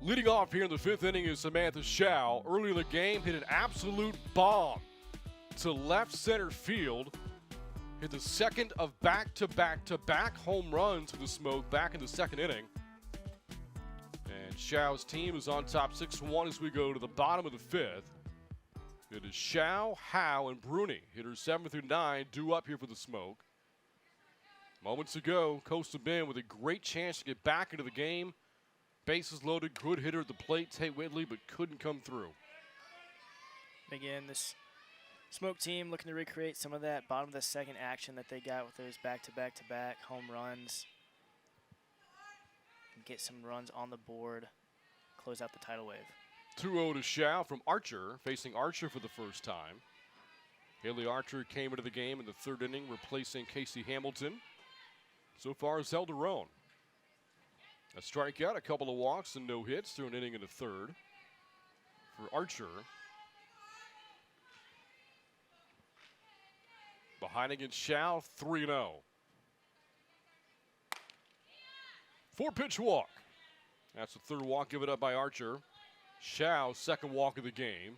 Leading off here in the 5th inning is Samantha Shao. Early in the game, hit an absolute bomb to left center field. Hit the second of back-to-back-to-back home runs for the Smoke back in the 2nd inning. And Shao's team is on top 6-1 as we go to the bottom of the 5th. It is Shao, Howe, and Bruni. Hitters 7 through 9 due up here for the Smoke. Moments ago, Coastal Bend with a great chance to get back into the game. Bases loaded, good hitter at the plate, Tate Whitley, but couldn't come through. Again, this Smoke team looking to recreate some of that bottom of the 2nd action that they got with those back-to-back-to-back home runs. And get some runs on the board, close out the tidal wave. 2-0 to Shao from Archer, facing Archer for the first time. Haley Archer came into the game in the 3rd inning, replacing Casey Hamilton. So far has held her own. A strikeout, a couple of walks, and no hits through an inning in the 3rd for Archer. Behind against Shao, 3-0. 4-pitch walk. That's the 3rd walk given up by Archer. Shao's 2nd walk of the game.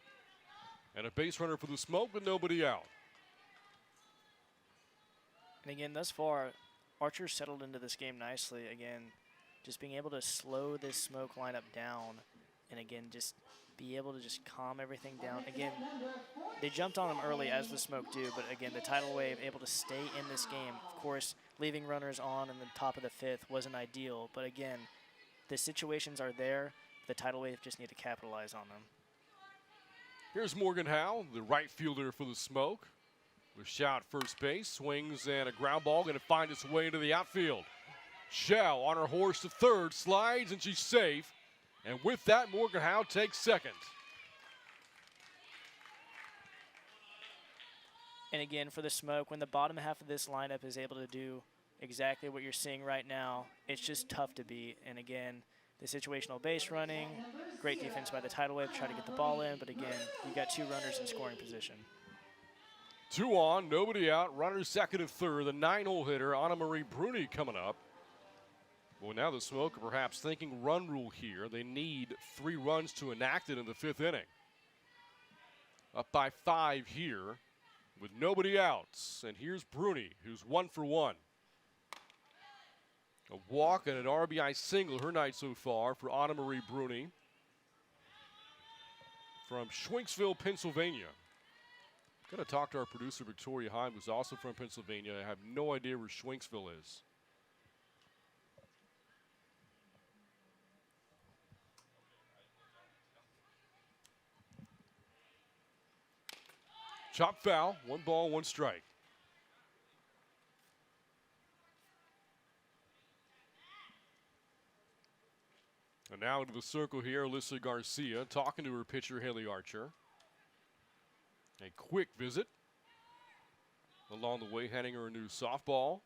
And a base runner for the Smoke with nobody out. And again, thus far, Archer settled into this game nicely. Again, just being able to slow this Smoke lineup down and again, just be able to just calm everything down. Again, they jumped on him early as the Smoke do, but again, the tidal wave able to stay in this game. Of course, leaving runners on in the top of the 5th wasn't ideal, but again, the situations are there. The tidal wave just need to capitalize on them. Here's Morgan Howe, the right fielder for the Smoke. With Shao at first base, swings and a ground ball going to find its way into the outfield. Shao on her horse to 3rd, slides, and she's safe. And with that, Morgan Howe takes 2nd. And again, for the Smoke, when the bottom half of this lineup is able to do exactly what you're seeing right now, it's just tough to beat. And again, the situational base running, great defense by the tidal wave, try to get the ball in, but again, you've got 2 runners in scoring position. 2 on, nobody out, runners 2nd and 3rd, the 9-hole hitter, Anna Marie Bruni coming up. Well, now the Smoke are perhaps thinking run rule here. They need 3 runs to enact it in the 5th inning. Up by 5 here with nobody outs. And here's Bruni, who's 1 for 1. A walk and an RBI single her night so far for Anna Marie Bruni from Schwenksville, Pennsylvania. Got to talk to our producer, Victoria Heim, who's also from Pennsylvania. I have no idea where Schwenksville is. Chop foul, 1 ball, 1 strike. And now into the circle here, Alyssa Garcia talking to her pitcher, Haley Archer. A quick visit. Along the way, handing her a new softball.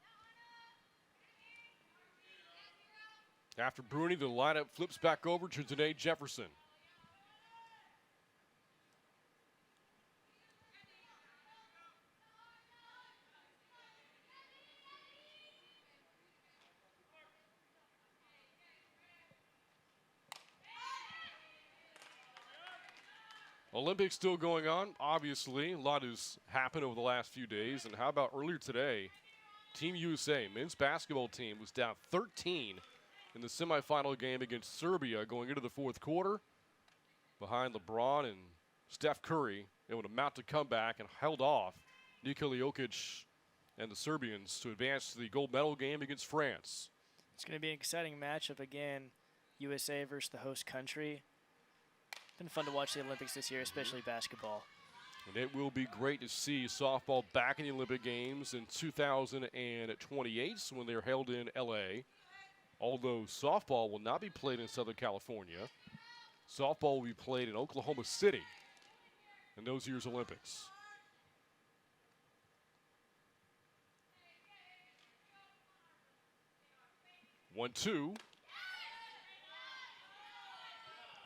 After Bruni, the lineup flips back over to Janae Jefferson. Olympics still going on, obviously. A lot has happened over the last few days. And how about earlier today, Team USA, men's basketball team, was down 13 in the semifinal game against Serbia going into the 4th quarter. Behind LeBron and Steph Curry, able to mount a comeback and held off Nikola Jokic and the Serbians to advance to the gold medal game against France. It's going to be an exciting matchup again, USA versus the host country. Been fun to watch the Olympics this year, especially basketball. And it will be great to see softball back in the Olympic Games in 2028 when they're held in LA. Although softball will not be played in Southern California, softball will be played in Oklahoma City in those year's Olympics. One, 2.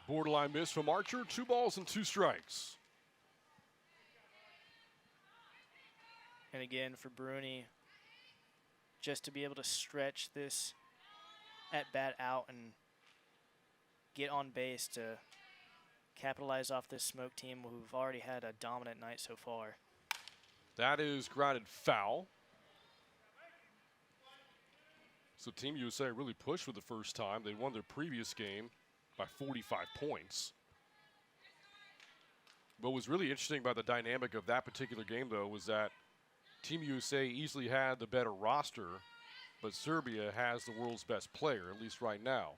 Borderline miss from Archer. 2 balls and 2 strikes. And again, for Bruni, just to be able to stretch this at bat out and get on base to capitalize off this Smoke team who've already had a dominant night so far. That is grounded foul. So Team USA really pushed for the first time. They won their previous game by 45 points. What was really interesting about the dynamic of that particular game, though, was that Team USA easily had the better roster, but Serbia has the world's best player, at least right now.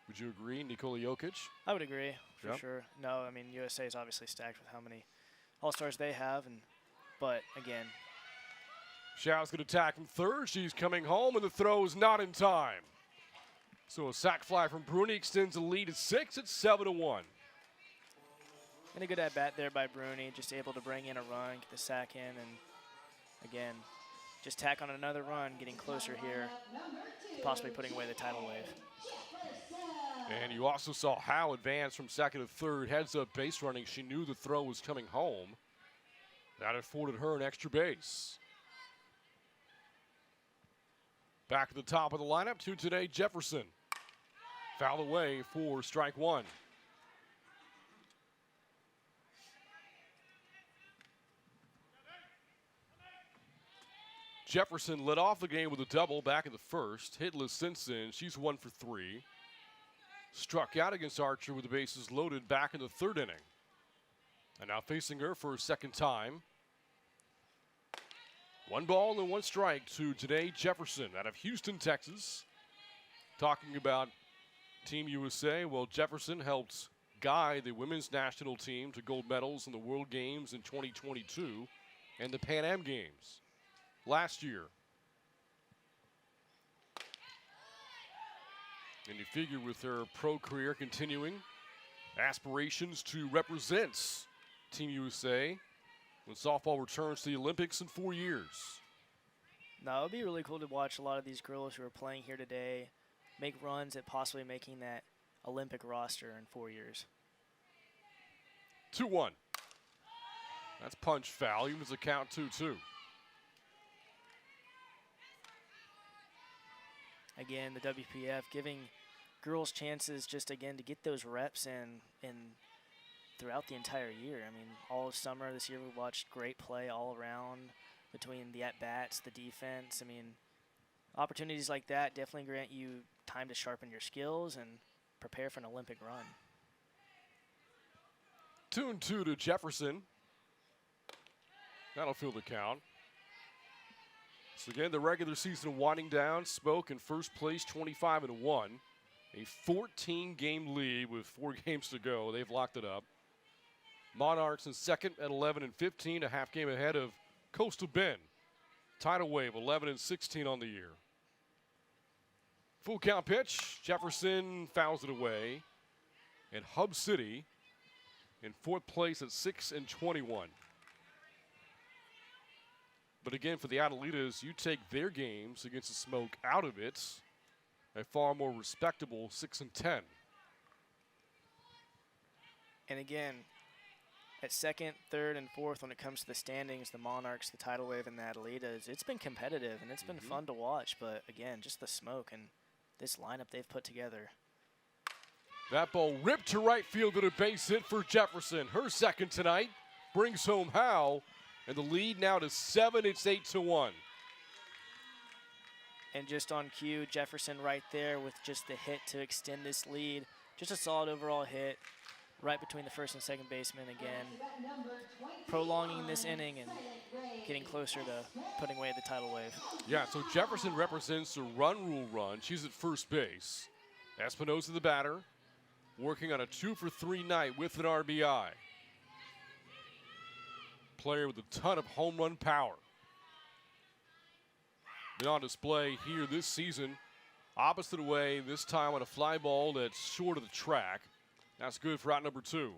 Would you agree, Nikola Jokic? I would agree, for Yep. sure. No, I mean, USA is obviously stacked with how many All-Stars they have, but again, Xiao's going to attack from third. She's coming home, and the throw is not in time. So a sac fly from Bruni extends the lead to 6. It's 7-1. and a good at-bat there by Bruni, just able to bring in a run, get the sack in, and again, just tack on another run, getting closer here to possibly putting away the tidal wave. And you also saw Howe advance from second to third, heads up base running. She knew the throw was coming home. That afforded her an extra base. Back at the top of the lineup to today, Jefferson. Foul away for strike one. Jefferson led off the game with a double back in the first. Hitless since then. She's 1 for 3. Struck out against Archer with the bases loaded back in the third inning. And now facing her for a second time. 1 ball and 1 strike to today Jefferson out of Houston, Texas. Talking about Team USA, well, Jefferson helped guide the women's national team to gold medals in the World Games in 2022 and the Pan Am Games last year. And you figure with her pro career continuing, aspirations to represent Team USA when softball returns to the Olympics in 4 years. Now, it would be really cool to watch a lot of these girls who are playing here today make runs at possibly making that Olympic roster in 4 years. 2-1. That's punch foul, even as a count 2-2. Again, the WPF giving girls chances just, again, to get those reps in throughout the entire year. I mean, all of summer this year we watched great play all around between the at-bats, the defense. I mean, opportunities like that definitely grant you time to sharpen your skills and prepare for an Olympic run. 2-2 to Jefferson. That'll fill the count. So again, the regular season winding down. Smoke in first place, 25-1. A 14-game lead with 4 games to go. They've locked it up. Monarchs in second at 11-15, a half game ahead of Coastal Bend. Tidal Wave, 11-16 on the year. Full count pitch. Jefferson fouls it away. And Hub City in fourth place at 6-21. But again, for the Adelitas, you take their games against the Smoke out of it, a far more respectable 6-10. And again, at second, third, and fourth when it comes to the standings, the Monarchs, the Tidal Wave, and the Adelitas, it's been competitive and it's been fun to watch. But again, just the Smoke and this lineup they've put together. That ball ripped to right field at a base hit for Jefferson. Her second tonight brings home Howe. And the lead now to 7, it's 8-1. And just on cue, Jefferson right there with just the hit to extend this lead. Just a solid overall hit right between the first and second baseman again. Prolonging this inning and getting closer to putting away the tidal wave. Yeah, so Jefferson represents the run rule run. She's at first base. Espinosa the batter, working on a 2-for-3 night with an RBI. Player with a ton of home run power. Been on display here this season. Opposite away, this time on a fly ball that's short of the track. That's good for out number 2.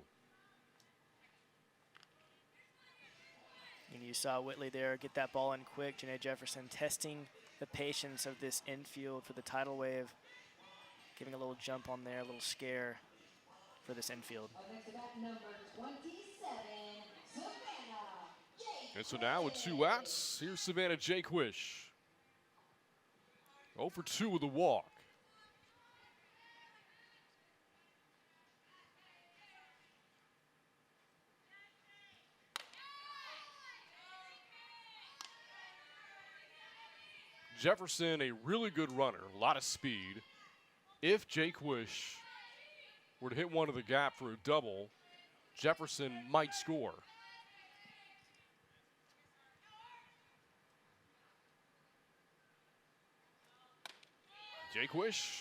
And you saw Whitley there get that ball in quick. Janae Jefferson testing the patience of this infield for the tidal wave. Giving a little jump on there, a little scare for this infield. And so now with 2 outs, here's Savannah Jaquish. 0 for 2 with a walk. Jefferson, a really good runner, a lot of speed. If Jaquish were to hit one of the gap for a double, Jefferson might score. Jaquish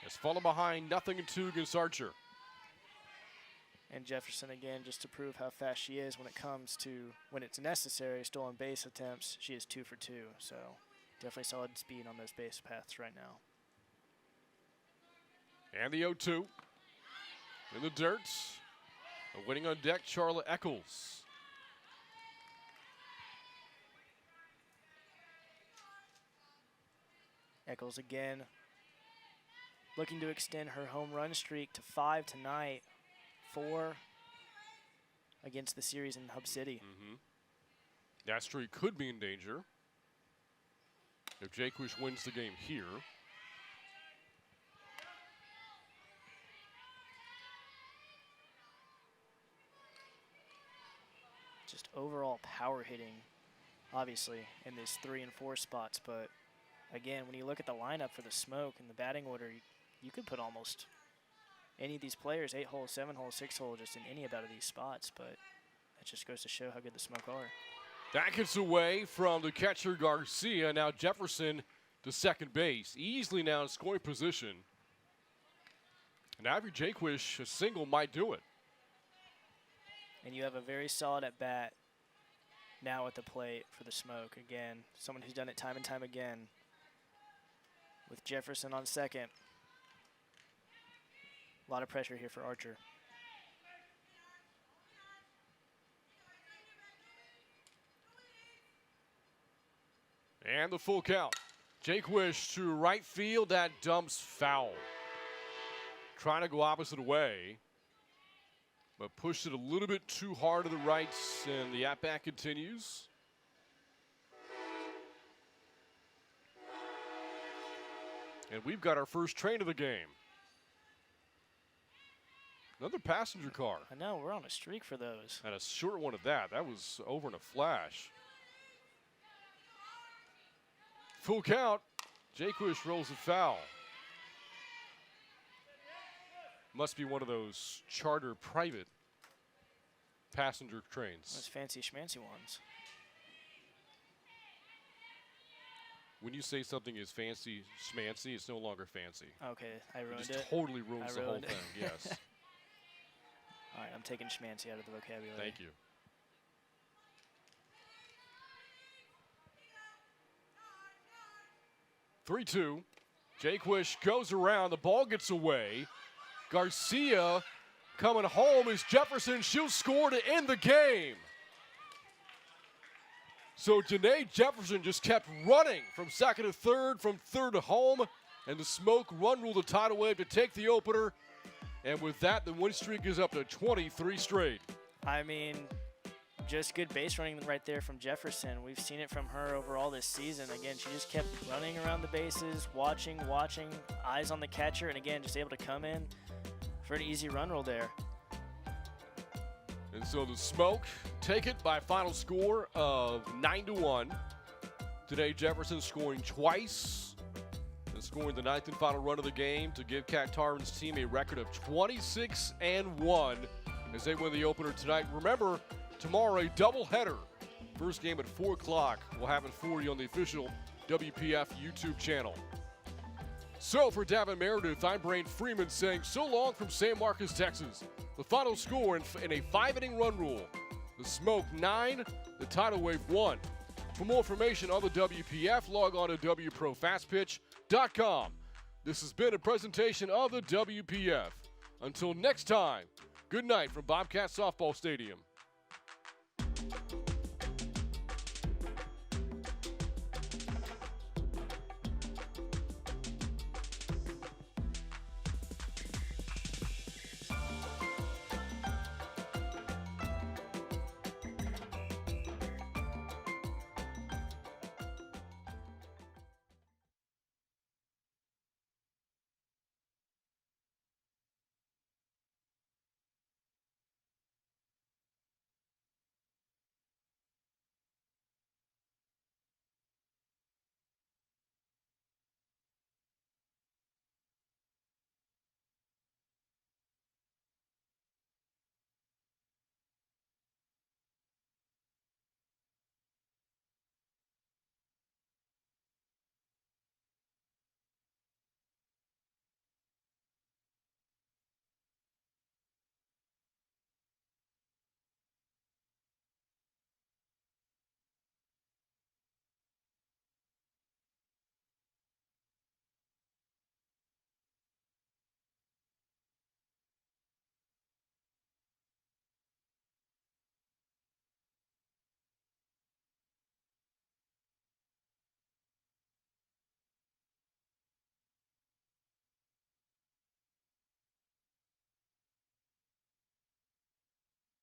has fallen behind 0-2 against Archer. And Jefferson, again, just to prove how fast she is when it comes to, when it's necessary, stolen base attempts, she is 2 for 2. So definitely solid speed on those base paths right now. And the 0-2 in the dirt. Waiting on deck, Charlotte Eccles. Eccles again looking to extend her home run streak to 5 tonight. 4 against the series in Hub City. That streak could be in danger if Jaquish wins the game here. Just overall power hitting, obviously, in these 3 and 4 spots. But again, when you look at the lineup for the Smoke and the batting order, you could put almost any of these players, 8-hole, 7-hole, 6-hole, just in any about of these spots. But that just goes to show how good the Smoke are. That gets away from the catcher Garcia. Now Jefferson to second base. Easily now in scoring position. And Avery Jaquish, a single might do it. And you have a very solid at-bat now at the plate for the Smoke. Again, someone who's done it time and time again. With Jefferson on second. A lot of pressure here for Archer. And the full count. Jaquish to right field. That dumps foul. Trying to go opposite way, but pushed it a little bit too hard to the right, and the at-bat continues. And we've got our first train of the game. Another passenger car. I know, we're on a streak for those. And a short one at that. That was over in a flash. Full count. Jaquish rolls a foul. Must be one of those charter private passenger trains. Those fancy schmancy ones. When you say something is fancy schmancy, it's no longer fancy. Okay, I ruined It it. just totally ruins the whole ruined it. thing, yes. All right, I'm taking schmancy out of the vocabulary. Thank you. (3-2). Jaquish goes around. The ball gets away. Garcia coming home is Jefferson. She'll score to end the game. So Janae Jefferson just kept running from second to third, from third to home, and the Smoke run rule the Tidal Wave to take the opener. And with that, the win streak is up to 23 straight. I mean, just good base running right there from Jefferson. We've seen it from her overall this season. Again, she just kept running around the bases, watching, eyes on the catcher, and again, just able to come in for an easy run roll there. And so the Smoke take it by a final score of 9-1. Today, Jefferson scoring twice and scoring the 9th and final run of the game to give Kat Tarvin's team a record of 26-1 as they win the opener tonight. Remember, tomorrow a doubleheader. First game at 4 o'clock. We'll have it for you on the official WPF YouTube channel. So for Davin Meredith, I'm Brain Freeman saying so long from San Marcos, Texas. The final score in a 5-inning run rule. The Smoke 9, the Tidal Wave 1. For more information on the WPF, log on to WProFastPitch.com. This has been a presentation of the WPF. Until next time, good night from Bobcat Softball Stadium.